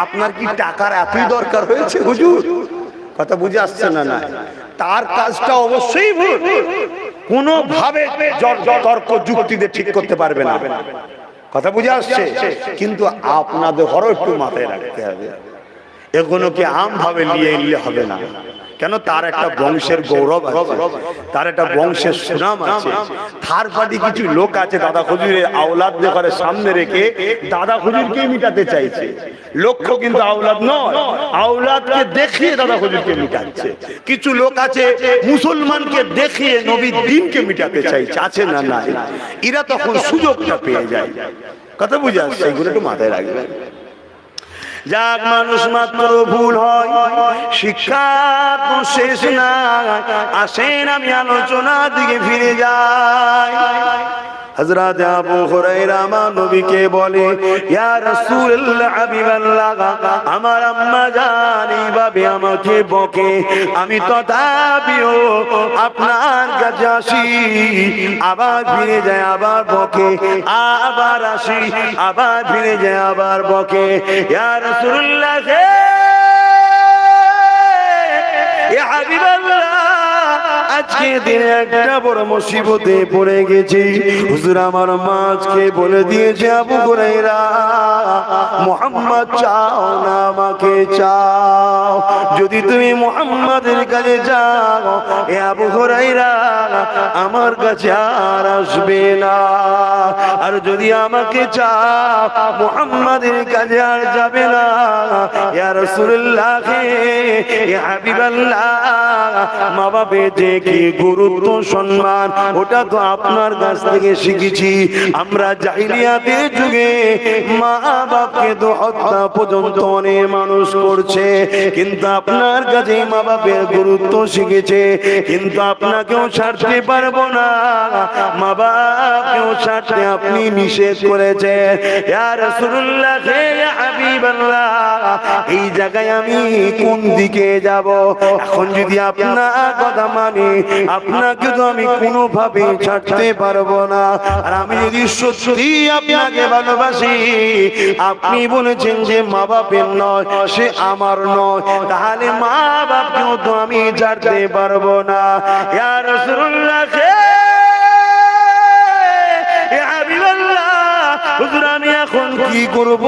আপনার কি টাকার এতই দরকার হয়েছে হুজুর? কথা বুঝে আসছে না? না, তার কাজটা অবশ্যই ভুল, কোনোভাবে তর্ক যুক্তিতে ঠিক করতে পারবে না। কথা বুঝে আসছে? কিন্তু আপনাদের ঘরও একটু মাথায় রাখতে হবে, এগুলোকে আম ভাবে নিয়ে এলে হবে না। কেন? তার একটা বংশের গৌরব আছে, তার একটা বংশের সুনাম আছে। থার পার্টি কিছু লোক আছে দাদা হুজুরের আওলাদ করে সামনে রেখে দাদা হুজুরকে মিটাতে চাইছে। লক্ষ্য কিন্তু আওলাদ নয়, আওলাদকে দেখিয়ে দাদা হুজুরকে মিটাচ্ছে। কিছু লোক আছে মুসলমানকে দেখিয়ে নবীর দ্বীনকে মিটাতে চাইছে। আছে না? নাই। এরা তখন সুযোগটা পেয়ে যায়। কথা বুঝে আসছে? এগুলো একটু মাথায় রাখবেন। যাক, মানুষ মাত্র ভুল হয়, শিক্ষা তো শেষ না। আসেন আমি আলোচনা দিকে ফিরে যাই। হযরত আবু হুরায়রা আমার নবীকে বলে, ইয়া রাসূলুল্লাহ, হাবিবাল্লাহ, আমার আম্মা জান এইভাবে আমাকে বকে, আমি তথাপিও আপনার কাছে আসি, আবার ফিরে যায়, আবার বকে, আবার আসি, আবার ফিরে যায়, আবার বকে। ইয়া রাসূলুল্লাহ, ইয়া হাবিবাল্লাহ, আজকে দিনে একটা বড় মুসিবতে পড়ে গেছি। হুজুর আমার মাঝকে বলে দিয়েছে, আবু হুরায়রা, মুহাম্মদ চাও না আমাকে চাও। যদি তুমি মুহাম্মাদের কাছে যাও, এ আবু হুরায়রা আমার কাছে আর আসবে না। আর যদি আমাকে চাও, মুহাম্মাদের কাছে আর যাবে না। ইয়া রাসূলুল্লাহ, ইয়া হাবিবাল্লাহ, মা বাপে যে কি গুরুত্ব সম্মান, ওটা তো আপনার কাছ থেকে শিখেছি। আমরা জাহিলিয়াতের যুগে মা বাপকে তো হত্যা পর্যন্ত অনেক মানুষ করছে, কিন্তু আপনার কাছে মা বাপের গুরুত্ব শিখেছে। কিন্তু আপনাকেও ছাড়তে পারবো না, মা বাপকেও ছাড়তে আপনি নিষেধ করেছেন। ইয়া রাসূলুল্লাহ, ইয়া হাবিবাল্লাহ, এই জায়গায় আমি কোন দিকে যাব? এখন যদি আপনার কথা মানি, আপনাকে তো আমি কোনোভাবে ছাড়তে পারবো না। আর আমি যদি সত্যি আপনাকে ভালোবাসি, আপনি বলেছেন যে মা বাপের নয়, সে আমার নয়, তাহলে মা বাপকেও তো আমি ছাড়তে পারবো না। ইয়া রাসূলুল্লাহ, ইয়া হাবিবাল্লাহ, হুজুর আমি এখন কি করব?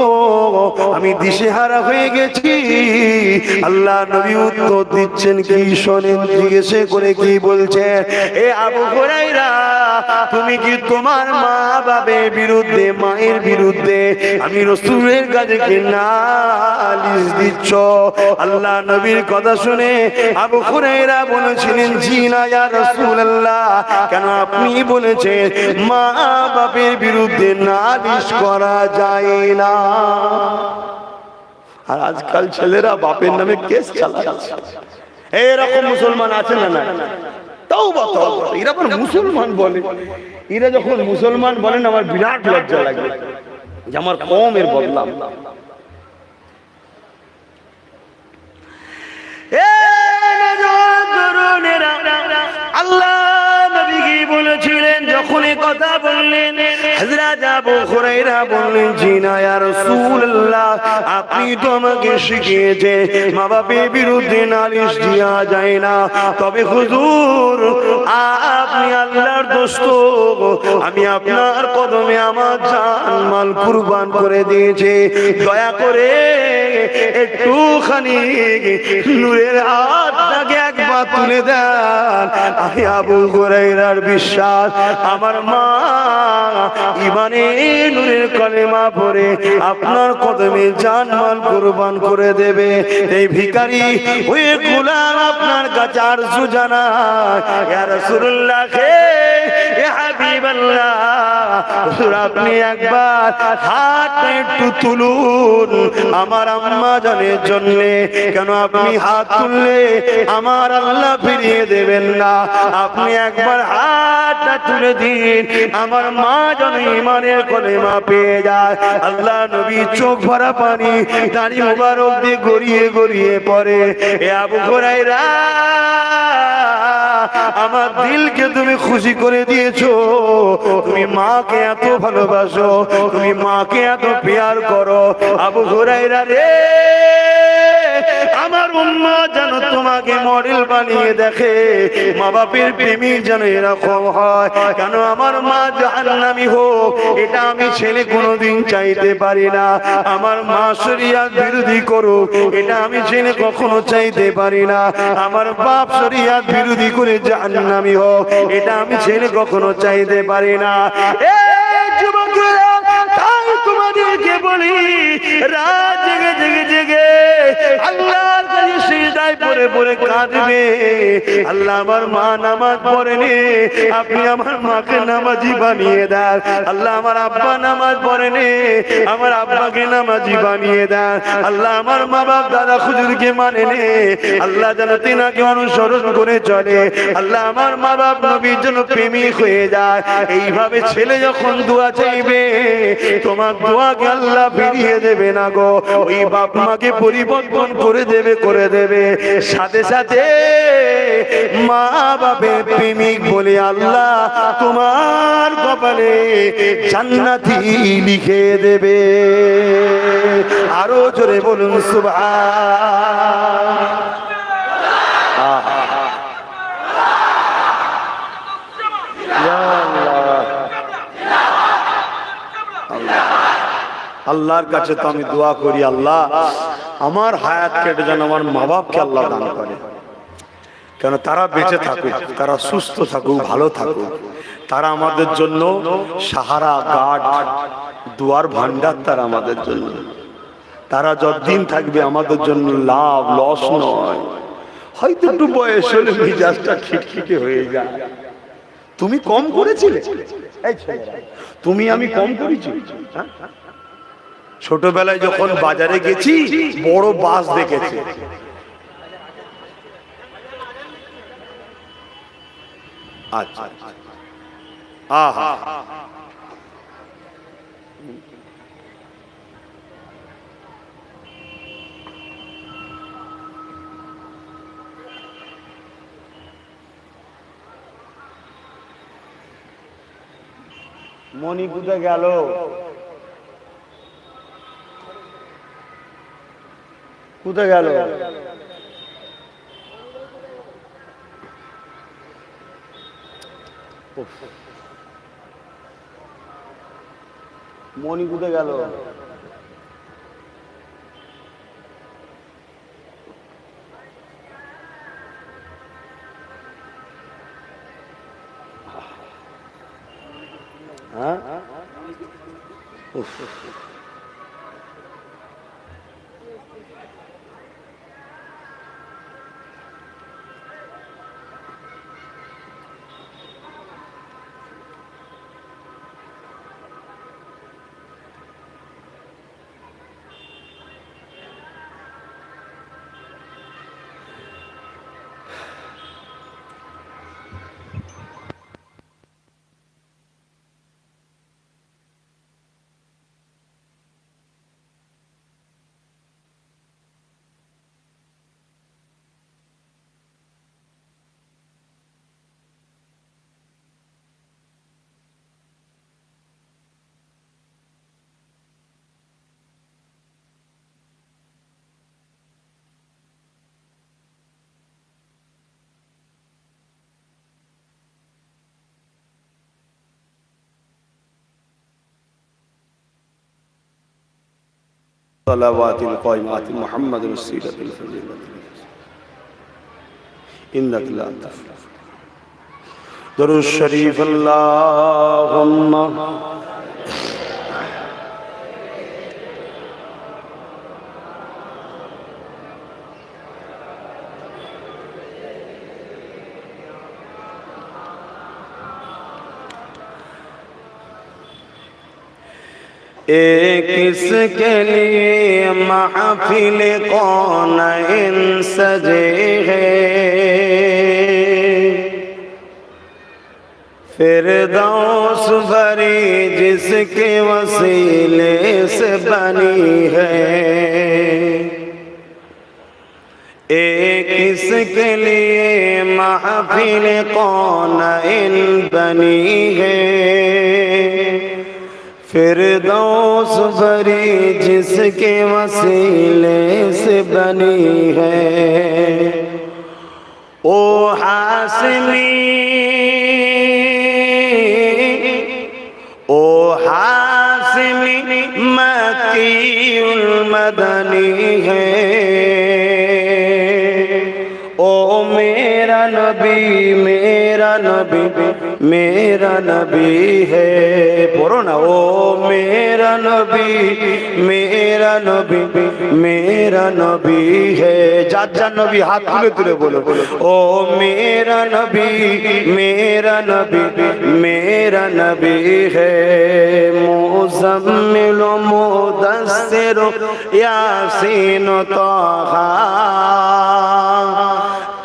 আমি দিশেহারা হয়ে গেছি। আল্লাহ নবী উত্তর দিচ্ছেন, কি শোনেন, জিজ্ঞেস করে কি বলছেন? এ আবু হুরায়রা, তুমি কি তোমার মা বাবার বিরুদ্ধে, মায়ের বিরুদ্ধে আমি রাসূলের কাছে কি নালিশ দিচ্ছ? আল্লাহ নবীর কথা শুনে আবু হুরায়রা বলেছিলেন, জি না ইয়া রাসূলুল্লাহ। কেন? আপনি বলেছেন মা বাবার বিরুদ্ধে নালিশ করা যায় না। আর আজকাল ছেলেরা বাপের নামে কেস চালাচ্ছে। এইরকম মুসলমান আছে না? না, তাওবা তাওবা, এরা আবার মুসলমান বলে। এরা যখন মুসলমান বলেন আমার বিরাট লজ্জা লাগে যে আমার কওমের বদনাম। আল্লাহ নবী কি বলেছিলেন যখন এই কথা বললেন, হযরত আবু হুরায়রা বললেন, জি না ইয়া রাসূলুল্লাহ, আপনি তো আমাকে শিখিয়েছেন মা বাপের বিরুদ্ধে নালিশ দেওয়া যায় না, তবে হুজুর আপনি আল্লাহর দোস্ত, আমি আপনার কদমে আমার জান মাল কুরবান করে দিয়েছি, দয়া করে একটুখানি নূরের হাতটাকে একবার তুলে দেন। আমি আবু হুরায়রার বিশ্বাস আমার মা ইমানে নূরের কলেমা পড়ে আপনার কদমে জান মাল কুরবান করে দেবে। এই ভিখারি ওই গোলাম আপনার কাছে আরজু জানায়, ইয়া রাসূলুল্লাহ হে ইয়া হাবিবাল্লাহ, আপনি একবার হাতটা একটু তুলুন আমার আম্মা জানের জন্য। কেন আপনি হাত তুললে আমার আল্লাহ ফিরিয়ে দেবেন না, আপনি একবার হাতটা তুলে দিন আমার মা যেন ইমানের কলেমা পেয়ে যায়। আল্লাহ নবী চোখ ভরা পানি দাড়ি মুবারক দিয়ে গড়িয়ে গড়িয়ে পড়ে, এ আবু হুরায়রা আমার দিলকে তুমি খুশি করে দিয়েছো, তুমি মাকে এত ভালোবাসো, তুমি মাকে এত প্যার করো। আবু হুরায়রা রে, আমার উম্মা যেন তোমাকে মডেল বানিয়ে দেখে, মা বাপের প্রেমিক যেন এরকম হয়। কেন আমার মা জাহান্নামী হোক এটা আমি ছেলে কোনোদিন চাইতে পারি না, আমার মা শরিয়াত বিরোধী করুক এটা আমি ছেলে কখনো চাইতে পারি না, আমার বাপ শরিয়াত বিরোধী করে জাহান্নামী হোক এটা আমি ছেলে কখনো চাইতে পারি না। এই যুবকেরা, তাই তোমাদেরকে বলি রাত জেগে জেগে জেগে আল্লাহর কাছে সিজদায় পড়ে পড়ে কাঁদবে, আল্লাহ আমার মা নামাজ পড়েনি, আপনি আমার মাকে নামাজি বানিয়ে দেন। আল্লাহ আমার আব্বা নামাজ পড়েনি, আমার আব্বাকে নামাজি বানিয়ে দেন। আল্লাহ আমার মা বাপ দাদা হুজুরকে মানেনি, আল্লাহ যেন তিনাকে অনুসরণ করে চলে। আল্লাহ আমার মা বাপ নবীর জন্য প্রেমিক হয়ে যায়। এইভাবে ছেলে যখন দোয়া চাইবে তোমার দোয়াকে আল্লাহ ফিরিয়ে দেবে না গো, ওই বাপ মাকে পরিবর্তন করে দেবে করে দেবে। সাথে সাথে মা বাপের প্রেমিক বলে আল্লাহ তোমার কপালে জান্নাতি লিখে দেবে। আরো জোরে বলুন সুবহান। আল্লাহর কাছে তো আমি দোয়া করি, আল্লাহ আমার হায়াত কেটে যেন আমার মা বাপকে আল্লাহ দান করে, কেন তারা বেঁচে থাকুক, তারা সুস্থ থাকুক, ভালো থাকুক, তারা আমাদের জন্য সাহারা গার্ড দুয়ার ভান্ডার, তারা আমাদের জন্য, তারা যতদিন থাকবে আমাদের জন্য লাভ লস নয়। হয়তো একটু বয়স হলে মেজাজটা খিটখিটে হয়ে যায়। তুমি কম করেছিলে, তুমি আমি কম করেছি। ছোটবেলায় যখন বাজারে গেছি বড় বাস দেখেছি, আচ্ছা আহা মনি কোথায় গেল? কোথায় গেল? মনি কোথায় গেল? হ্যাঁ, সালাওয়াতিল কায়মাতি মুহাম্মাদুর রাসূলুল ফজিলাত ইন্নাকা লা তাফলাহ দরুদ শরীফ আল্লাহুম্মা एक किसके लिए महफिल कौनैन सजे हैं फिरदौस भरी जिसके वसीले से बनी है एक किसके लिए महफिल कौनैन बनी है फिरदौस भरी जिसके वसीले से बनी है ओ हासिमी मक्कीउल मदनी है ओ मेरा नबी है पढ़ो ना ओ मेरा नबी है जा नबी हाथ तुले तुले बोलो ओ मेरा नबी है मुज़म्मिल मुदस्सिर यासीन ताहा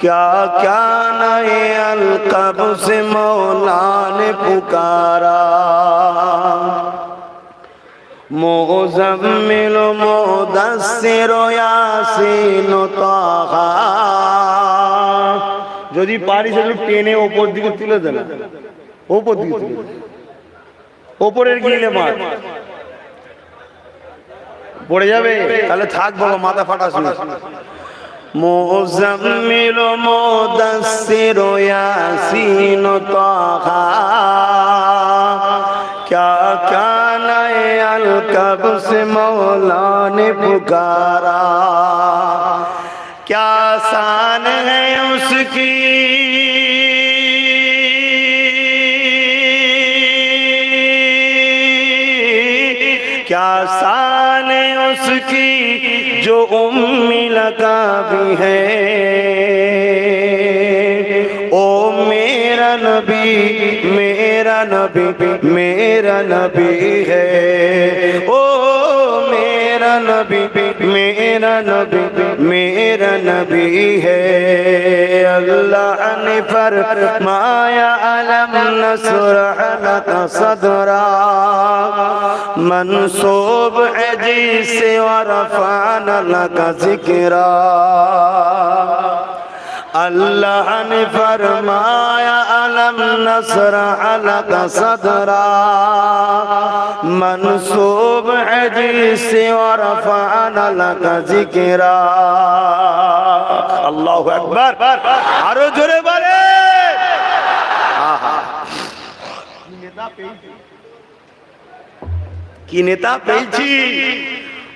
क्या क्या नए अलक़ब से मौला ने पुकारा मुज़म्मिल मुदस्सिर यासीन ताहा যদি পারিস একটু টেনে ওপর দিকে তুলে দে না ওপর দিকে তুলে দে ওপরের গিলে মার পড়ে যাবে তাহলে থাক বাবা মাথা ফাটাস না मुज़म्मिल मुदस्सिर यासीन ताहा क्या क्या नए अलक़ब से मौला ने पुकारा क्या शान है उसकी क्या शान है उसकी जो उम्मी लगा भी है ओ मेरा नबी है ओ मेरा नबी है अल्लाह ने फरमाया अलम नशरह लका सदरा मंसूब है जिसे वरफ़अना लका ज़िक्रा अल्लाह ने फरमाया अलम नशरह लका सदरा मंसूब है जिसे वरफ़अना लका ज़िक्रा अल्लाहु अकबर आरो जोरे बोले आहा কি নেতা পেয়েছি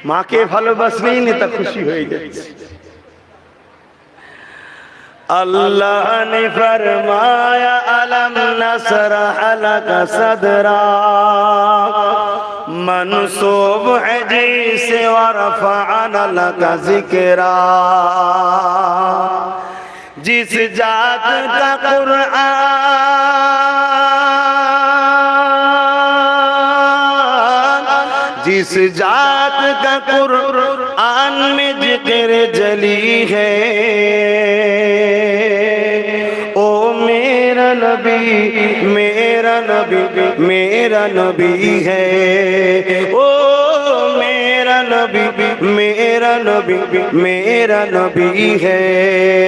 মাকে ভালোবাসলেই নেতা খুশি হয়ে যাচ্ছে अल्लाह ने फरमाया अलम नशरह लका सदरा मंसूब है जिसे वरफ़अना लका ज़िक्रा जिस जात का कुरान जिस जात का कुरान में जिक्र जली है ओ मेरा नबी है ओ मेरा नबी है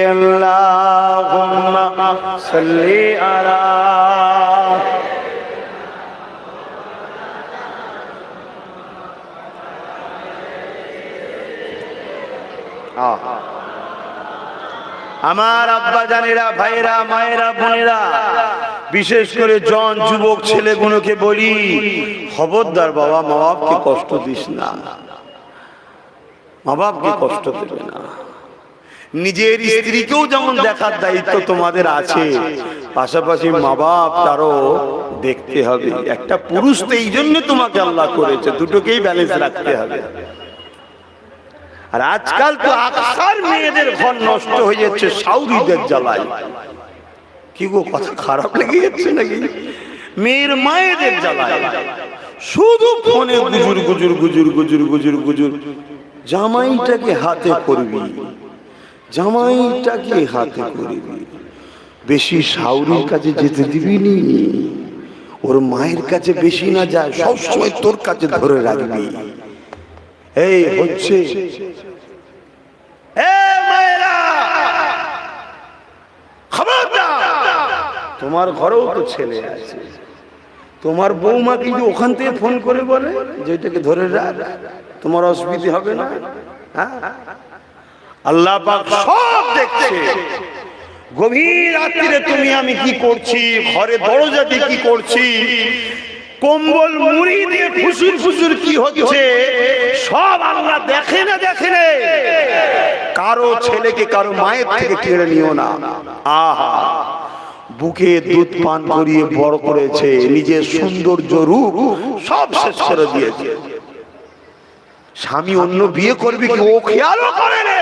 अल्लाहुम्मा सल्ली अला আমার আব্বা জানেরা ভাইরা মায়েরা বোনেরা বিশেষ করে জন যুবক ছেলেগুলোকে বলি খবরদার বাবা মা বাপকে কষ্ট দিস না মা বাপকে কষ্ট দেবে না। নিজের স্ত্রীকেও যেমন দেখার দায়িত্ব তোমাদের আছে, পাশাপাশি মা বাপ তারও দেখতে হবে। একটা পুরুষ তো এই জন্য তোমাকে আল্লাহ করেছে, দুটোকেই ব্যালেন্স রাখতে হবে। আর আজকাল তো আকসার মেয়েদের ঘর নষ্ট হয়ে যাচ্ছে সাউরিদের জ্বালায়। কি গো, কথা খারাপ লেগে যাচ্ছে নাকি? মেয়ের মায়েদের জ্বালায় শুধু ফোনে গুজুর গুজুর গুজুর গুজুর গুজুর গুজুর। জামাইটাকে হাতে করবি, জামাইটাকে হাতে করবি, বেশি শাউরির কাছে যেতে দিবি নি। ওর মায়ের কাছে বেশি না যায়, সবসময় তোর কাছে ধরে রাখবি। এই হচ্ছে তোমার ঘরেও তো ছেলে আছে, তোমার বৌমা কিন্তু ওখান থেকে ফোন করে বলে যে এটাকে ধরে রাখ, তোমার অসুবিধা হবে না। আল্লাহ পাক সব দেখছে। গভীর রাত্রিরে তুমি আমি কি করছি, ঘরে দরজা দিয়ে কি করছি, কম্বল মুড়ি দিয়ে ফুসুর ফুসুর কি হচ্ছে, সব আল্লাহ দেখে না দেখে না। কারো ছেলেকে কারো মায়ের থেকে কেড়ে নিও না। আহা, বুকে দুধ পান করিয়ে বড় করেছে, নিজের সৌন্দর্য রূপ সব শেষ করে দিয়েছে। স্বামী অন্য বিয়ে করবে কি, ও খেয়ালও করে না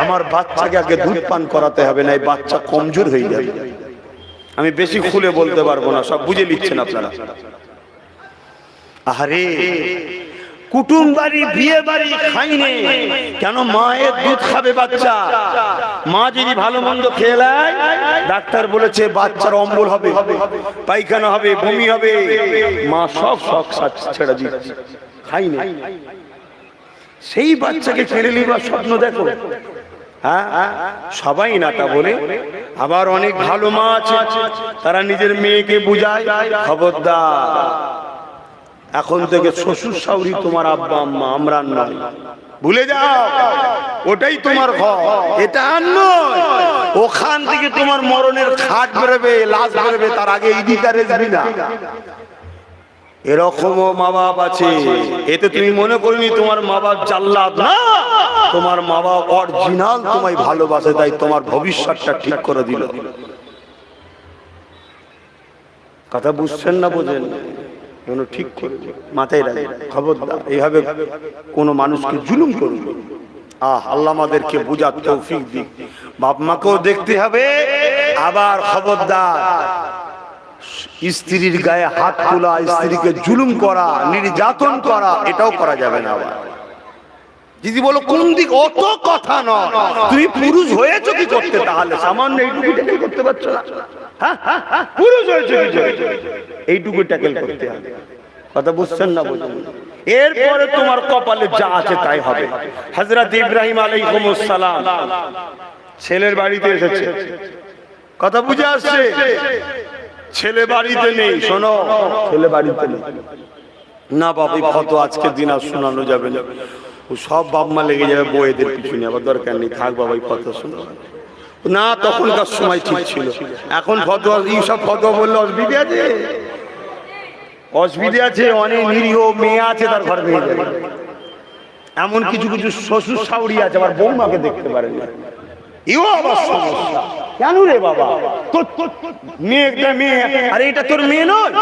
আমার বাচ্চাকে আগে দুধ পান করাতে হবে, না এই বাচ্চা কমজোর হয়ে যাবে। আমি বেশি খুলে বলতে পারবো না, সব বুঝে নিচ্ছেন আপনারা। আরে কুটুম বাড়ি বিয়ে বাড়ি খাইনে কেন, মায়ের দুধ খাবে বাচ্চা। মা যদি ভালো মন্দ খেয়ে নেয়, ডাক্তার বলেছে বাচ্চার অম্বল হবে, পায়খানা হবে, বমি হবে, মা সব শখ ছেড়ে দিচ্ছে, খাইনে। সেই বাচ্চাকে ছেড়ে নিবার স্বপ্ন দেখো। হ্যাঁ, সবাই না তা বলে, আবার অনেক ভালো মা আছে, তারা নিজের মেয়েকে বুঝায়, খবরদার এখন থেকে শ্বশুর শাশুড়ি তোমার আব্বা আম্মা, আমরা নয়, ভুলে যাও, ওটাই তোমার ঘর, এটা আর নয়। ওখান থেকে তোমার মরণের খাট বেরোবে, লাশ বেরোবে, তার আগে ইদিকার আসবি না। এরকমও মা বাপ আছে। এতে তুমি মনে করিনি তোমার মা বাপ জাল্লাদ, না, তোমার মা বাপ অরিজিনাল তোমায় ভালোবাসে, তাই তোমার ভবিষ্যৎটা ঠিক করে দিল। কথা বুঝছেন না বোঝেন, ঠিক করে মাথায় রাখবে, খবরদার এইভাবে কোন মানুষকে জুলুম করবে। আল্লাহ আমাদেরকে বুঝার তৌফিক দিক। বাপ মাকেও দেখতে হবে, আবার খবরদার স্ত্রীর গায়ে হাত তোলা, স্ত্রীকে জুলুম করা, নির্যাতন করা, এটাও করা যাবে না। আবার যদি বলো কোন দিক, অত কথা নয়, তুমি পুরুষ হয়েছো কি করতে, তাহলে সামান্য এইটুকু ট্যাকেল করতে পারছো না। পুরুষ হয়েছো কি, এইটুকু ট্যাকেল করতে হবে। কথা বুঝছেন না বুঝুন, এরপরে তোমার কপালে যা আছে তাই হবে। হযরত ইব্রাহিম আলাইহিস সালাম ছেলের বাড়িতে এসেছে, কথা বুঝে আসছে, ছেলে বাড়িতে নেই। শোনো, ছেলে বাড়িতে নেই না বাবা, কত আজকের দিন আর শোনানো যাবে না, সব বাপ মা লেগে যাবে বউয়েদের পিছনে, আবার দরকার নেই, থাক বাবা কথা শোনো না। তখনকার সময় ঠিক ছিল, এখন ফতোয়া, এই সব ফতোয়া বললে অসুবিধা আছে, অসুবিধা আছে। অনেক নিরীহ মেয়ে আছে তার ঘর ভেঙে যাবে। এমন কিছু কিছু শ্বশুর শাশুড়ি আছে আবার বৌমাকে দেখতে পারে না, এও আবার সমস্যা। কেন রে বাবা, তোর মেয়ে একটা মেয়ে, আরে এটা তোর মেয়ে নয়,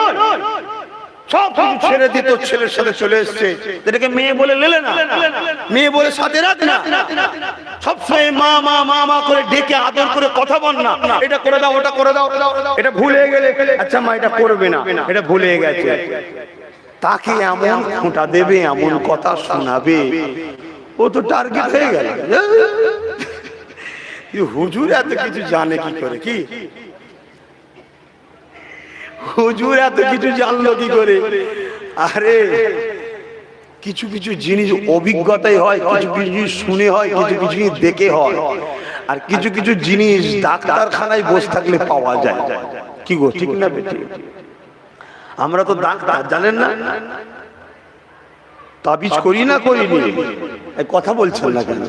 সব কিছু ছেড়ে দিয়ে তোর ছেলের সাথে চলে এসছে, এটাকে মেয়ে বলে লেলে না, মেয়ে বলে সাথে রাখ না, সবসময় মা মা মা মা করে ডেকে আদর করে কথা বল না, এটা করে দাও, ওটা করে দাও, এটা ভুলে গেলে আচ্ছা মা এটা করবে না, এটা ভুলে গেছে, তাকে এমন খোঁটা দেবে, এমন কথা শোনাবে, ও তো টার্গেট হয়ে গেল। হুজুর এত কিছু জানে কি করে, কি হুজুর এত কিছু জানলো কি করে? আরে কিছু কিছু জিনিস অভিজ্ঞতাই হয়, কিছু কিছু শুনে হয়, কিছু কিছু দেখে হয়, আর কিছু কিছু জিনিস ডাক্তারখানায় বসে থাকলে পাওয়া যায়। কি গো, ঠিক না বেটি? আমরা তো ডাক্তার, জানেন না, তাবিজ করি না, করিনি, কথা বলছেন না কেন?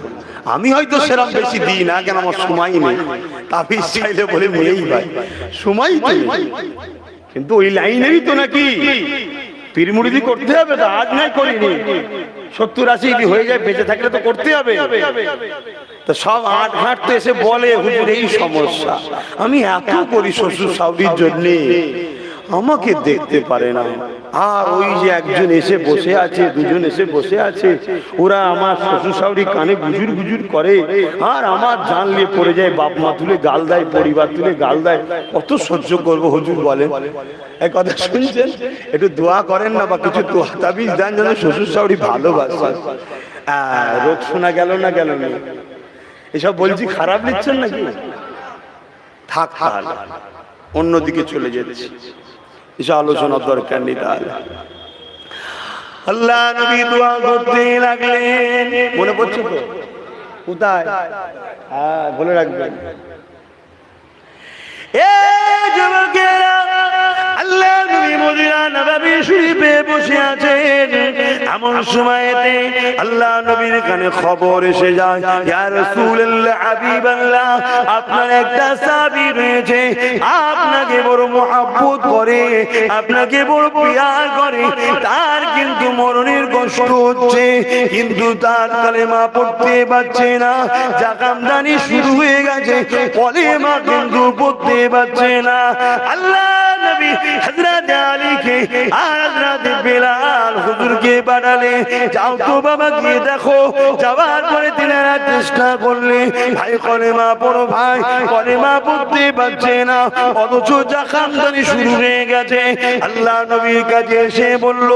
আমি হয়তো সেরকম বেশি দিই না, কেন আমার সময় নেই, তাবিজ চাইলে বলে নেই ভাই, সময় নেই। কিন্তু ওই লাইনেরই তো নাকি পীরমুরিদি করতে হবে, তো আজ নাই করিনি, 70-80 হয়ে যায়, বেঁচে থাকলে তো করতে হবে। তো সব আট ঘাট তো এসে বলে হুজুর এই সমস্যা, আমি এত করি শ্বশুর শাশুড়ির জন্য, আমাকে দেখতে পারে না। আর ওই যে একজন এসে বসে আছে, দুজন এসে বসে আছে, ওরা আমার শ্বশুর শাশুড়ি কানে গুজুর গুজুর করে, আর আমার জানলে পড়ে যায়, বাপ মা তুলে গাল দেয়, পরিবার তুলে গাল দেয়, কত সহ্য করবো হুজুর বলেন? এই কথা শুনছেন? একটু দোয়া করেন না, বা কিছু দোয়া তাবিজ দেন যেন শ্বশুর শাশুড়ি ভালোবাসে। রোগ শোনা গেল না, গেল না? এসব বলছি খারাপ নিচ্ছেন নাকি? থাক থাক, অন্যদিকে চলে যাচ্ছে, এসব আলোচনার দরকার নেই। তাহলে আল্লাহ নবী দোয়া করতে লাগলেন, মনে পড়ছে তো? কোথায়? হ্যাঁ, বলে রাখবেন। আল্লাহ নবী মদিনা নববী শরীফে বসে আছেন, এমন সময়তে আল্লাহ নবীর কানে খবর এসে যায়, ইয়া রাসূলুল্লাহ, হাবিবাল্লাহ, আপনার একটা সাহাবী রয়েছে, আপনাকে বড় মহব্বত করে, আপনাকে বড় প্যার করে, তার কিন্তু মরণের কষ্ট হচ্ছে, কিন্তু তার কালেমা পড়তে পারছে না, জাকামদানি শুরু হয়ে গেছে, কলেমা কিন্তু পড়তে পারছে না। আল্লাহ নবী হযরত আলীকে আর হযরত বিলাল হুজুরকে পাঠালে, যাও তো বাবা গিয়ে দেখো। যাওয়ার পরে তিনারা চেষ্টা করলে, ভাই কলেমা পড়ো, ভাই কলেমা পড়তে পারছে না, অথচ জাকামদানি শুরু হয়ে গেছে। আল্লাহ নবীর কাছে এসে বলল,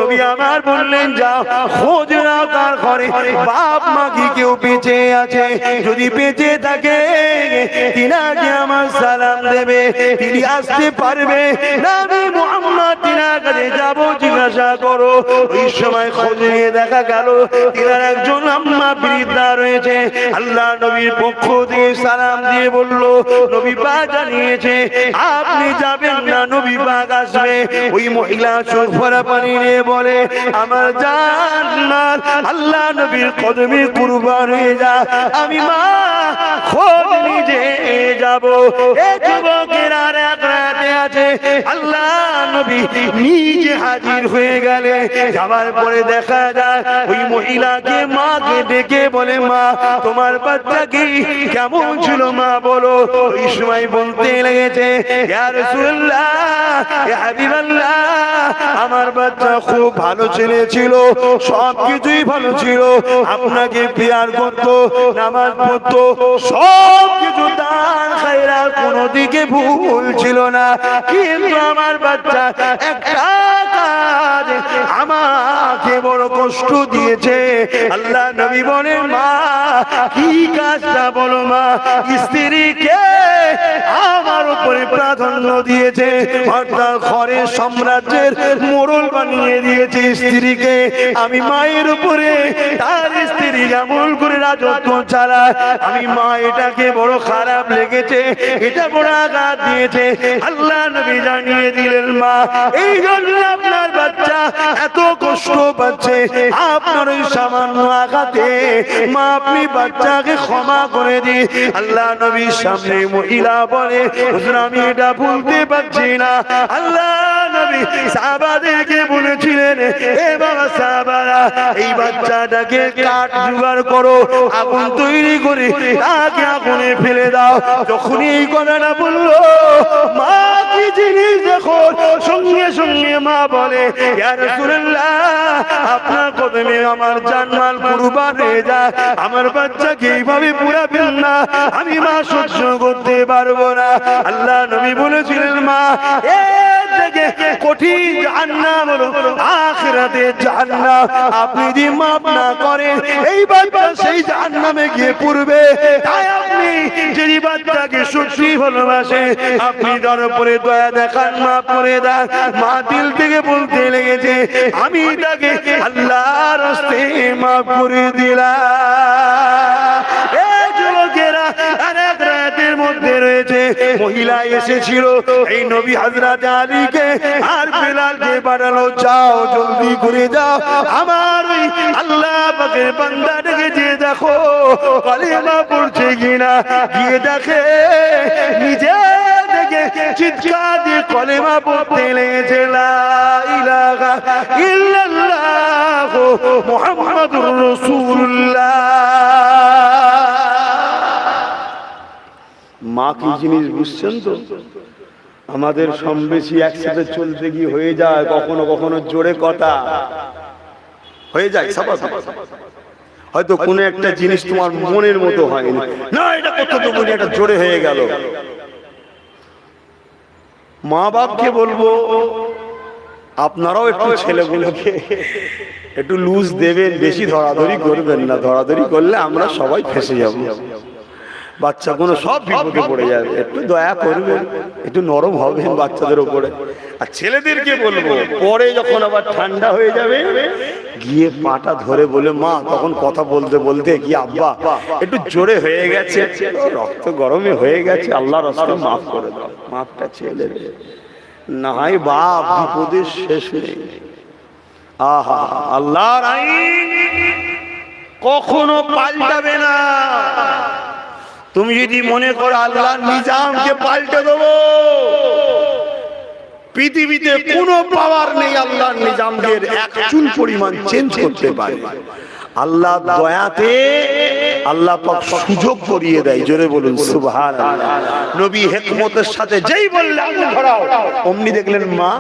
নবী আমার বললেন, যাও খোঁজ নাও তার ঘরে বাপ মা কি কেউ বেঁচে আছে, যদি বেঁচে থাকে তিনাকে আমার সালাম দেবে, তিনি আসতে পারবে, নবী মুহাম্মদ তিনার কাছে যাব, জিজ্ঞাসা করো। ওই সময় খোঁজ নিয়ে দেখা গেল তিনার একজন আম্মা বৃদ্ধা রয়েছে। আল্লাহ নবীর পক্ষ থেকে সালাম দিয়ে বলল, নবী পাক জানিয়েছে আপনি যাবেন না, নবী পাক আসবে। ওই মহিলা চোখ ভরা পানি নিয়ে বলে, আমার জান মাল আল্লাহ নবীর কদমে কুরবান হয়ে যা, আমি মা খোঁজ নিজে যাব। এই যুবকের আর এক রাতে আছে, আল্লাহ নবী নিজে হাজির হয়ে গেলে, যাবার পরে দেখা যায় ওই মহিলাকে মাকে ডেকে বলে, মা তোমার বাচ্চা কি কেমন ছিল মা বলো। ওই সময় বলতে লেগেছে, ইয়া রাসূলুল্লাহ, ইয়া হাবিবাল্লাহ, আমার বাচ্চা খুব ভালো ছেলে ছিল, সব কিছুই ভালো ছিল, আপনাকে প্যার করতো, নামাজ পড়তো, সব কিছু দান খায়রাত কোনো দিকে ভুল ছিল না, কিন্তু আমার বাচ্চা একটা কাজ আমাকে বড় কষ্ট দিয়েছে। আল্লাহ নবী বলেন, মা কি কাজটা বলো মা? স্ত্রীকে আমার উপরে প্রাধান্য দিয়েছে, অর্থাৎ ঘরের সাম্রাজ্যের মোড়ল বানিয়ে দিয়েছে স্ত্রীকে। আমি মায়ের উপরে তার স্ত্রী যেমন করে রাজত্ব চালায়, আমি মা এটাকে বড় খারাপ লেগেছে, এটা বড় আঘাত দিয়েছে। আল্লাহ নবী জানিয়ে দিলেন, মা এই জন্য আপনার বাচ্চা এত কষ্ট পাচ্ছে, আপনার ওই সামান্য আঘাতে মা আপনি বাচ্চাকে ক্ষমা করে দিন। আল্লাহ নবীর সামনে মহিলা বলে, হুজুর আমি এটা ভুলতে পারছি না। আল্লাহ নবী সাহাবাদেরকে বলেছিলেন, এ বাবা সাহাবারা, এই বাচ্চাটাকে কাঠ জোগাড় করো, আগুন তৈরি করে তাকে আগুনে ফেলে দাও। যখন এই কথাটা বললো, মা কি জিনিস দেখো, সঙ্গে সঙ্গে মা বলে, ইয়া রাসূলুল্লাহ, আপনার কদমে আমার জানমাল কুরবান হয়ে যায়, আমার বাচ্চাকে এইভাবে পুরাবেন না, আমি মা সহ্য করতে পারবো না। আল্লাহ নবী বলেছিলেন, মা এর থেকে কঠিন জাহান্নাম হলো আখিরাতের জাহান্নাম, আপনি যদি মাফ না করেন এই বাচ্চা সেই জাহান্নামে গিয়ে পড়বে। তাই আপনি যদি বাচ্চাকে সত্যি ভালোবাসে, আপনি তার উপরে দয়া দেখান, মাফ করে দেন। মা দিল থেকে বলতে লেগেছে, আমি তাকে আল্লাহর রাস্তে মাফ করে দিলাম। এই যুবকেরা আরেক রাতের মধ্যে রয়েছে, মহিলা এসেছিল এই নবী হযরত আলীকে আর বেলালকে পাঠালো, যাও জলদি করে যাও, আমার ওই আল্লাহ পাকের বান্দাটাকে যে দেখো কলেমা পড়ছে কিনা। গিয়ে দেখে নিজে লেগে চিৎকার দিয়ে কলেমা পড়তে লেগেছে, লা ইলাহা ইল্লাল্লাহ মুহাম্মাদুর রাসূলুল্লাহ। মা কি জিনিস বুঝছেন তো? আমাদের সমবেশি একসাথে চলতে গিয়ে হয়ে যায় কখনো কখনো জোরে কথা হয়ে যায়, হয়তো কোনো একটা জিনিস তোমার মনের মতো হয়নি, না এটা করতে তো বলি এটা জোরে হয়ে গেল। মা বাপকে বলবো আপনারাও একটু ছেলেগুলোকে একটু লুজ দেবেন, বেশি ধরাধরি করবেন না, ধরাধরি করলে আমরা সবাই ফেঁসে যাব, বাচ্চা কোনো সব বিপদে পড়ে যাবে। একটু দয়া করবেন, একটু নরম হবেন বাচ্চাদের উপরে। আর ছেলেদেরকে বলবো পরে যখন আবার ঠান্ডা হয়ে যাবে গিয়ে পাটা ধরে বলে মা, তখন কথা বলতে বলতে কি আব্বা একটু জোরে হয়ে গেছে, রক্ত গরমে হয়ে গেছে, আল্লাহর রাস্তায় মাফ করে দাও, মাফটা চেয়ে দেবে। না হয় বাপ বিপদের শেষ নেই। আহা, আল্লাহর আইন কখনো পাল্টাবে না। তুমি যদি মনে করো আল্লাহর নিজামকে পাল্টে দেবো, পৃথিবীতে কোনো পাওয়ার নেই আল্লাহর নিজামকে এক চুল পরিমাণ চেঞ্জ করতে পারে। আল্লাহ দয়াতে আল্লাহ পাক সুযোগ করিয়ে দেয়, জোরে বলুন সুবহানাল্লাহ। নবী হিকমতের সাথে যেই বললেন আগুন ধরাও, অমনি দেখলেন মা,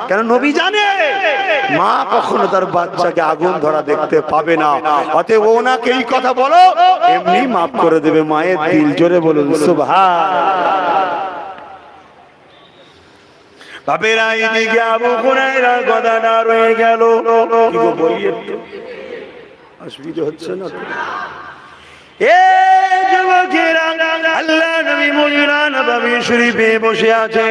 কেন নবী জানে মা কখনো তার বাচ্চাকে আগুন ধরা দেখতে পাবে না, অতএব ওনাকে এই কথা বলো এমনি মাফ করে দেবে মায়ের দিল, জোরে বলুন সুবহানাল্লাহ। বাপেরা এদিকে আবু হুরায়রা গদানা রয়ে গেল, কি গো বলি একটু অসুবিধা হচ্ছে না তো? এ যুবকেরা, আল্লাহ নবী মদিনা নববী শরীফে বসে আছে,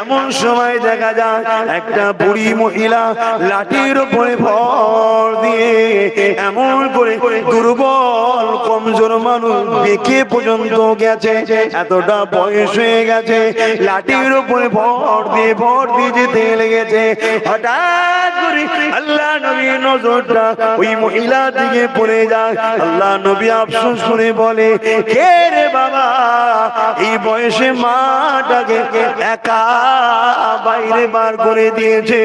এমন সময় দেখা যায় একটা বুড়ি মহিলা লাঠির উপরে ভর দিয়ে এমন করে দুর্বল কমজোর মানুষ বেঁকে পর্যন্ত গেছে, এতটা বয়স হয়ে গেছে, লাঠির উপরে ভর দিয়ে যেতে লেগেছে। হঠাৎ করে আল্লাহ নবীর নজরটা ওই মহিলার দিকে পড়ে যায়। আল্লাহ নবী আফসোস করে বলে, কে রে বাবা এই বয়সে মাটাকে একা বাইরে বার করে দিয়েছে,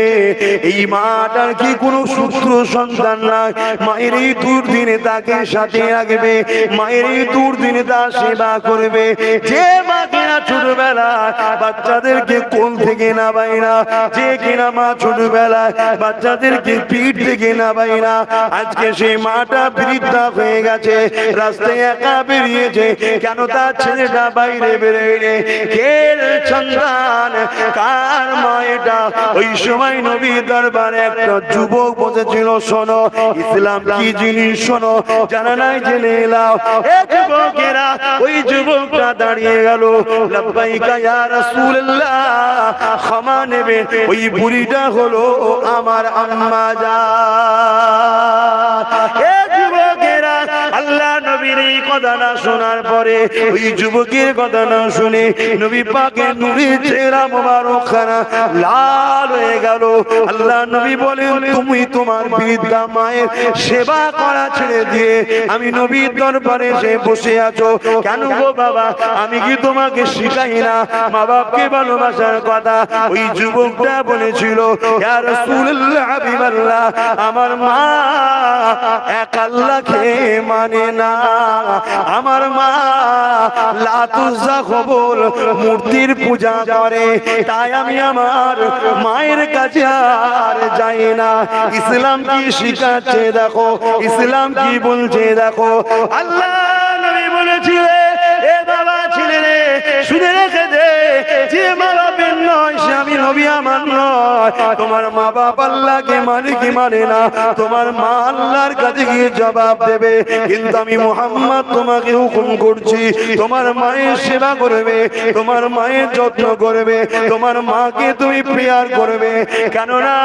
এই মাটার কি কোনো সূত্র সন্তান নাই, মায়ের এই দুর্দিনে তাকে সাথে রাখবে, মায়ের এই দুর্দিনে তার সেবা করবে, যে মা কিনা ছোটবেলায় বাচ্চাদেরকে কোল থেকে নামায় না, যে কিনা মা ছোটবেলায় বাচ্চাদেরকে পিঠ থেকে নামায় না, আজকে সেই মাটা বৃদ্ধা হয়ে গেছে, রাস্তায় একা বেরিয়েছে, কেন তার ছেলেটা বাইরে বেরোয়, কে সন্তান কার মা এটা? ওই সময় নবীর দরবারে একটা যুবক বসেছিল, শোনো ইসলাম কি জিনিস শোনো, জানা নাই জেনে নাও। এ যুবকেরা, ওই যুবকটা দাঁড়িয়ে গেল, লাব্বাইকা ইয়া রাসূলুল্লাহ, ক্ষমা নেবে, ওই বুড়িটা হলো আমার আম্মা জান। এ যুবকেরা, আল্লাহ নবীর এই কথা না শোনার পরে, ওই যুবকের কথা না শুনে নবী পাকের নূরের চেহারা মোবারকখানা লাল হয়ে গেল। আল্লাহ নবী বলেন, তুমি তোমার বৃদ্ধা মায়ের সেবা করা ছেড়ে দিয়ে আমি নবীর দরবারে এসে বসে আছো কেন গো বাবা? আমি কি তোমাকে শিখাই না মা বাপকে ভালোবাসার কথা? ওই যুবকটা বলেছিল, ইয়া রাসূলুল্লাহ হাবিবাল্লাহ, আমার মা এক আল্লাহকে মানে না, আমার মা লাতুজা কবুল মূর্তির পূজা করে, তাই আমি আমার মায়ের কাছে আর যাই না। ইসলাম কি শিখাচ্ছে দেখো, ইসলাম কি বলছে দেখো। আল্লাহ নবী বলেছিলেন, এ বাবা ছেলে রে শুনে রেখে দে, যে মা বাপের নয় সে আমি নবী আমার নয়। তোমার মা বাপ আল্লাহকে মানে কি মানে না, তোমার মা আল্লাহর কাছে গিয়ে জবাব দেবে, কিন্তু আমি মুহাম্মদ তোমাকে হুকুম করছি তোমার মায়ের সেবা করবে, তোমার মায়ের যত্ন করবে, তোমার মাকে তুমি প্রেয়ার করবে, কেননা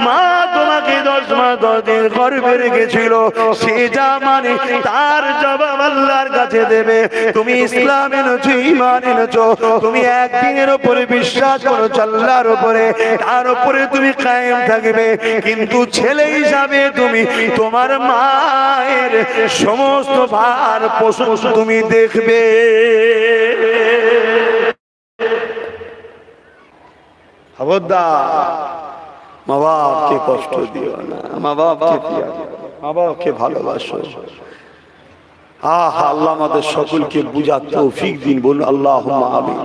মা তোমাকে 10 মাস 10 দিন গর্ভে রেখেছিল, সে যা মানে তার জবাব আল্লাহর কাছে দেবে। তুমি ইসলাম এনেছো, ঈমান এনেছো, তুমি একদিনের উপরে বিশ্বাস করেছো আল্লাহর উপরে, তার উপরে তুমি কায়েম থাকবে, কিন্তু ছেলে হিসাবে তুমি তোমার মায়ের সমস্ত ভার পোষণ তুমি দেখবে। খবরদার মা বাপকে কষ্ট দিও না, মা বাপকে পিয়া দিও, মা বাপকে ভালোবাসো। আল্লাহ আমাদের সকলকে বুঝার তৌফিক দিন, বলুন আল্লাহুম্মা আমিন।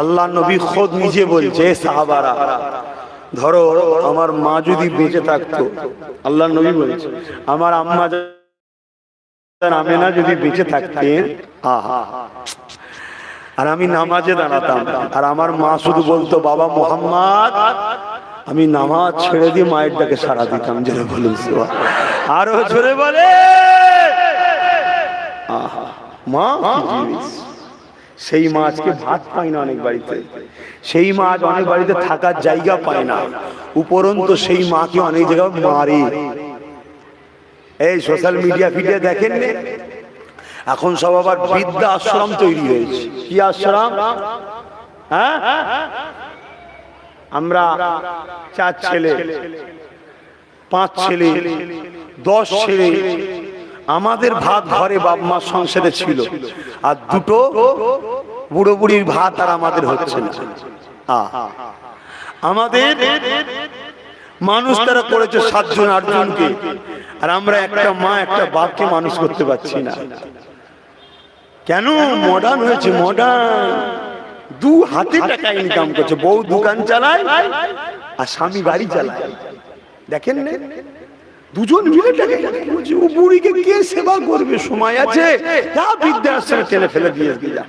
আল্লাহ নবী খোদ নিজে বলছে, সাহাবারা ধরো আমার মা যদি বেঁচে থাকতো, আল্লাহ নবী বলছে আমার আম্মা আমেনা যদি বেঁচে থাকতেন, আর আমি নামাজে দাঁড়াতাম, আর আমার মা শুধু বলতো বাবা মোহাম্মদ, আমি নামাজ ছেড়ে দিয়ে মায়ের ডাকে সাড়া দিতাম। জোরে বলুন সুবহানাল্লাহ, আরো জোরে বলে। মা সেই মা আজকে ভাত পায় না অনেক বাড়িতে, সেই মা আজ অনেক বাড়িতে থাকার জায়গা পায় না, উপরন্তু সেই মাকে অনেক জায়গায় মারে। এই সোশ্যাল মিডিয়া ফিডিয়া দেখেন, এখন সব আবার বৃদ্ধা আশ্রম তৈরি হয়েছে। কি আশ্রম? হ্যাঁ, আমরা 4 ছেলে 5 ছেলে 10 ছেলে, আমাদের ভাত ঘরে বাপ মার সংসারে ছিল, আর 2টো বুড়ো বুড়ির ভাত আর আমাদের হচ্ছে না। আমাদের মানুষ তারা করেছে 7 জন 8 জনকে, আর আমরা একটা মা একটা বাপকে মানুষ করতে পারছি না। কেন? মডার্ন হয়েছে, মডার্ন। 2 হাতে টাকা ইনকাম করছে, বউ দোকান চালায় আর স্বামী গাড়ি চালায়। দেখেন না, 2 জন মিলে টাকা ইনকাম করছে। ও বুড়িকে কে সেবা করবে? সময় আছে, যা বৃদ্ধাশ্রমে টেনে ফেলে দিয়ে যা,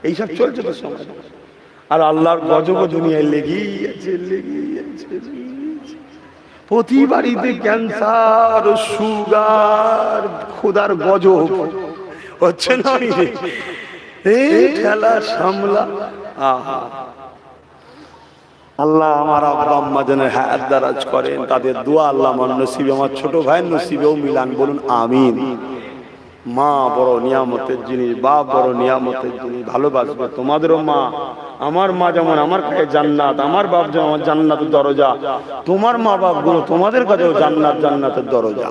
এইসব চলছে তো সমাজ। আর আল্লাহর গজব দুনিয়ায় লেগেই আছে, লেগেই আছে। প্রতি বাড়িতে ক্যান্সার, সুগার, খোদার গজব হচ্ছে না। এই ঠেলা সামলা। আল্লাহ আমার আব্বা আম্মা যেন হায়াত দারাজ করেন, তাদের দোয়া আল্লাহ আমার নসিবে, আমার ছোট ভাইয়ের নসিবেও মিলান, বলুন আমিন। মা বড় নিয়ামতের জিনিস, বাপ বড় নিয়ামতের জিনিস, ভালোবাসবে। তোমাদেরও মা, আমার মা যেমন আমার কাছে জান্নাত, আমার বাপ যেমন আমার জান্নাতের দরজা, তোমার মা বাপ গুলো তোমাদের কাছেও জান্নাত, জান্নাতের দরজা।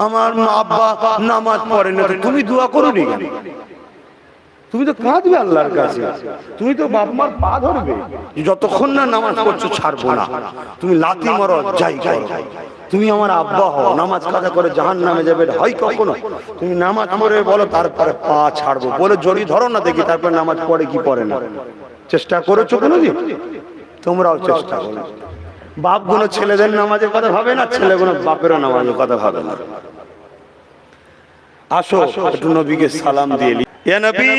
আমার মা আব্বা নামাজ পড়ে না, তুমি দোয়া করো নি কেন? তুমি তো কাঁদবে আল্লাহর কাছে, তুমি তো বাপ মার পা ধরবে, যতক্ষণ না নামাজ পড়ছো ছাড়বো না। তুমি লাথি মারো, যাই করো, তুমি আমার আব্বা হও, নামাজ কাজা করে জাহান্নামে যাবে হয় কখনো? তুমি নামাজ পড়ে বলো তারপরে পা ছাড়বো, বলে জড়ি ধরো না দেখি তারপরে নামাজ পড়ে কি পড়ে না। চেষ্টা করেছো কোনোদিন? তোমরাও চেষ্টা করো। বাপ গুলো ছেলেদের নামাজের কথা ভাবে না, ছেলেগুলো বাপেরও নামাজের কথা ভাবে না। আসো একটু নবীকে সালাম দিয়ে নি। ইয়া নবী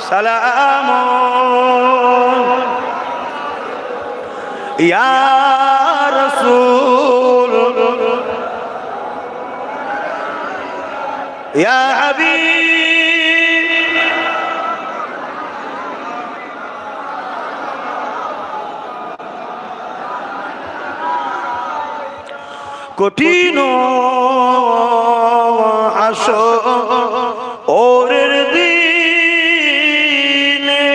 সালাম, ইয়া রাসূল, ইয়া হাবিব, কঠিন হাসরের দিনে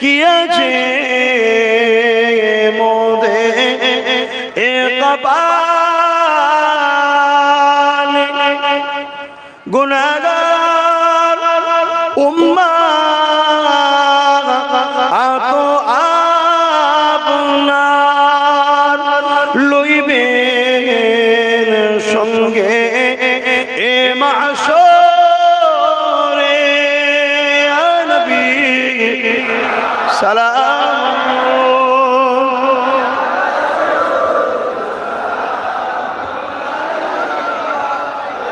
কি আছে মোদের কপাল, গুনাহগার উম্মাত আতো আপনার লইবেন সঙ্গে এ মাহশরে। ইয়া নবী সালাম,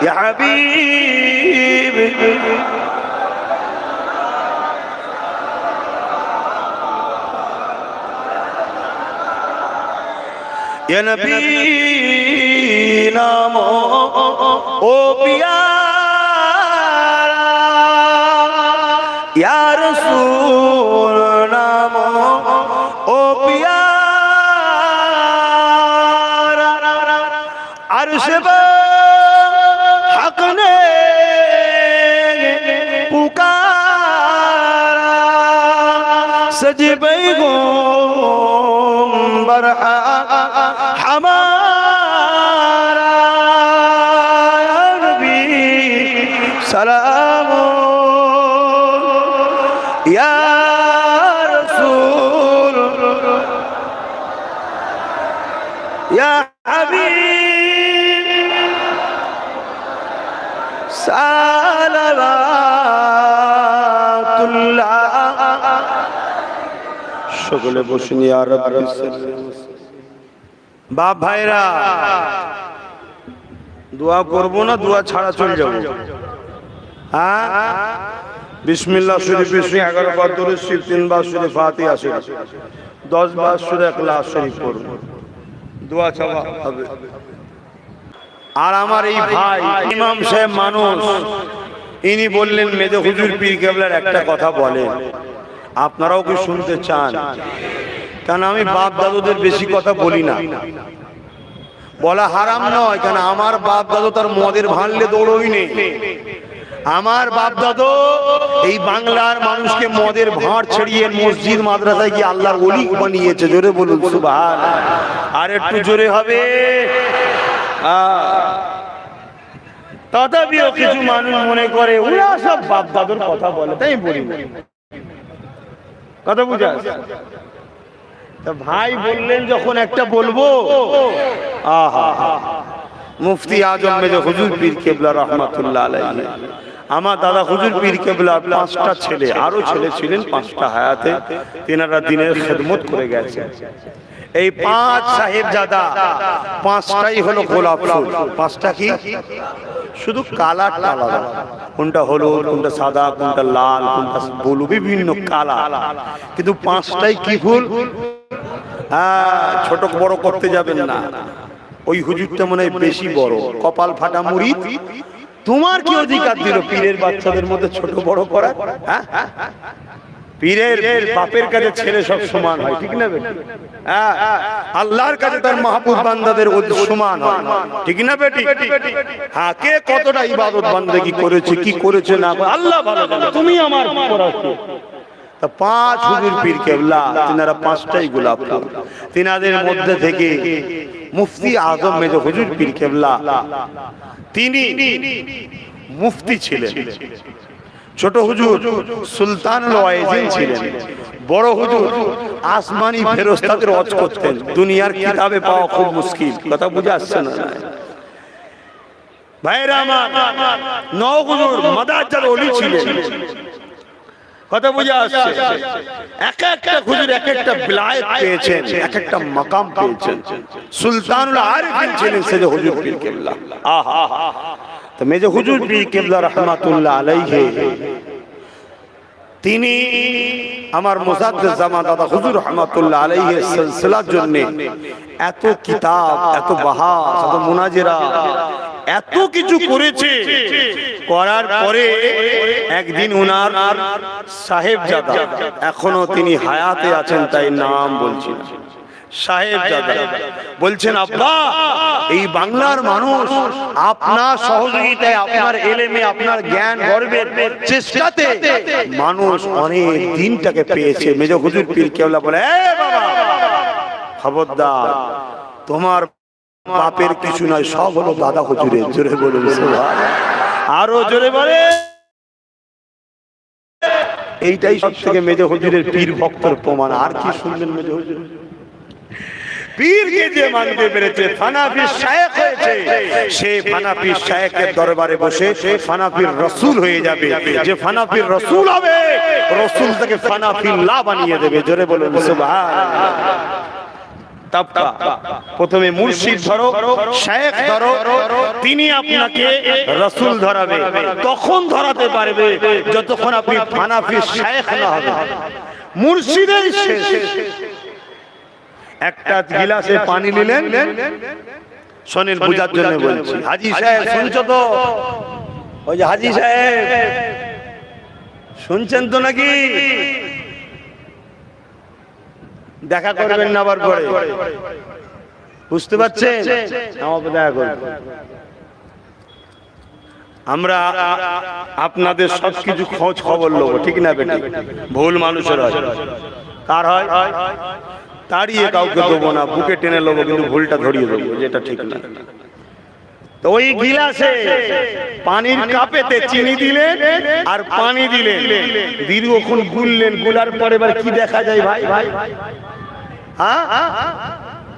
ইয়া হাবিব, ইয়া নবী নাম ও পিয়ারা, ইয়া রাসূল নাম ও পিয়ারা, আরশে বা হক নে পুকারা, সজবে গোম্বর हमारा। या नबी सलाम, या সালাওয়াতুল্লাহ। সকলে বসুন। ইয়া রাব্বি বাপ ভাইরা, দোয়া করবো না দোয়া ছাড়া চলে যাবো? হ্যাঁ, বিসমিল্লাহ শরীফ 11 বার দরুদ শরীফ 3 বার সূরা ফাতিহা শরীফ 10 বার সূরা ইখলাস শরীফ পড়ব, দোয়া চাওয়া হবে। আর আমার এই ভাই ইমাম সাহেব মানুষ, ইনি বললেন মেজো হুজুর পীর কেবলার একটা কথা বলেন, আপনারাও কি শুনতে চান? কারণ আমি বাপ দাদুদের বেশি কথা বলি না, বলা হারাম নয়, কারণ আমার বাপ দাদু তার মদের ভাঙলে দৌড়ই নেই। আমার বাপ দাদু এই বাংলার মানুষকে মদের ভাঁড় ছড়িয়ে মসজিদ মাদ্রাসায় গিয়ে আল্লাহর ওলি বানিয়েছে। জোরে বলুন সুবহানাল্লাহ। আর একটু জোরে হবে। তথাপিও কিছু মানুষ মনে করে ওরা সব বাপ দাদুর কথা বলে, তাই বলি কথা বুঝা। তা ভাই বললেন যখন একটা বলবো। আহা, মুফতি আজম মেজো হুজুর পীর কেবলা রাহমাতুল্লাহ আলাইহি, আমার দাদা হুজুর পীর কেবলা 5টা ছেলে, আরো ছেলে ছিলেন 5টা হায়াতে, তিনারা দিনের খেদমত করে গেছেন। এই 5 সাহেবজাদা 5টাই হলো গোলাপ ফুল। 5টা কি? শুধু কালারটা আলাদা, কোনটা হলুদ, কোনটা সাদা, কোনটা লাল, কোনটা ব্লু, বিভিন্ন কালার, কিন্তু 5টাই কি ফুল? হ্যাঁ, ছোট বড় করতে যাবেন না। ওই হুজুরটা মনে হয় বেশি বড়, কপাল ফাটা মুরিদ। তোমার কি অধিকার দিল পীরের বাচ্চাদের মধ্যে ছোট বড় করা? হ্যাঁ, পীরের বাপের কাছে ছেলে সব সমান হয়, ঠিক না? হ্যাঁ, আল্লাহর কাছে তার মাহবুব বান্দাদের সমান হয়, ঠিক না বেটি? হ্যাঁ, কে কতটা ইবাদত বান্দেগি করেছে, কি করেছে না আল্লাহ ভালো জানে, তুমি আমার পড়াচ্ছো। 5 হুজুর পীর কেবলা, তিনারা 5টাই গোলাপ ফুল। তিনাদের মধ্যে থেকে মুফতি আজম মেজো হুজুর পীর কেবলা, তিনি মুফতি ছিলেন। ছোট হুজুর সুলতানুল ওয়াইজিন ছিলেন। বড় হুজুর আসমানি ফেরেশতাদের ওয়াজ করতেন, দুনিয়ার কিতাবে পাওয়া খুব মুশকিল। কথা বুঝে আসছে না ভাইরা আমার? নও হুজুর মাদারজার ওলি ছিলেন। কথা বুঝে আসছে? এক একটা হুজুর এক একটা বিলায়াত পেয়েছেন, এক একটা মাকাম পেয়েছেন। সুলতানুল আরিফিন ছিলেন মেজো হুজুর পীর কেবলা। আহা, তো মেজো হুজুর পীর কেবলা রাহমাতুল্লাহ আলাইহি, তিনি আমার মুজাদ্দিদ জামান দাদা হুজুর রাহমাতুল্লাহ আলাইহি সিলসিলার জন্য এত কিতাব, এত বাহাস, এত মুনাজিরা, এত কিছু করেছে। করার পরে একদিন উনার সাহেবজাদা, এখনো তিনি হায়াতে আছেন তাই নাম বলছি না, সাহেবজাদা বলছেন, আব্বা এই বাংলার মানুষ আপনার সহযোগিতায়, আপনার এলেমে, আপনার জ্ঞান গর্বের চেষ্টাতে মানুষ অনেক দিনটাকে পেয়েছে। মেজো হুজুর পীর কেবলা বলে, এ বাবা খবরদার, তোমার বাপের কিছু নয়, সব হলো দাদা হুজুরের। জোরে বলুন সুবহানাল্লাহ। আরো জোরে বলে। এইটাই সব থেকে মেজো হুজুরের পীর ভক্তর প্রমাণ। আর কি শুনলেন? মেজো হুজুর পীরকে যে মানতে পেরেছে, ফানাফি শায়েখ হয়েছে, সে ফানাফি শায়েখের দরবারে বসে ফানাফির রাসূল হয়ে যাবে। যে ফানাফির রাসূল হবে, রাসূল তাকে ফানাফিল্লাহ বানিয়ে দেবে। জোরে বলুন সুবহানাল্লাহ। তাবকা প্রথমে মুর্শিদ ধরো, শায়েখ ধরো, তিনি আপনাকে রাসূল ধরাবে। তখন ধরাতে পারবে যতক্ষণ আপনি ফানাফি শায়েখ না হবে। মুর্শিদের শেষ। একটা গিলাসে পানি নিলেন, শোনেন বুঝার জন্য বলছি। হাজী সাহেব শুনছো তো? ওই যে হাজী সাহেব শুনছেন তো নাকি? দেখা করবেন না আবার পরে, বুঝতে পারছেন? আমাকে দেখা করবেন। আমরা আপনাদের সবকিছু খোঁজ খবর নেবো, ঠিক না বেটি? ভুল মানুষের হয়, কার হয়? তাড়িয়ে কাউকে দেবো না, বুকে টেনে নেবো, কিন্তু ভুলটা ধরিয়ে দেবো যেটা ঠিক না। তো ওই গিলাসে পানির কাপেতে চিনি দিলেন আর পানি দিলেন, দীর্ঘক্ষণ গুললেন। গুলার পরে এবার কি দেখা যায় ভাই? হ্যাঁ,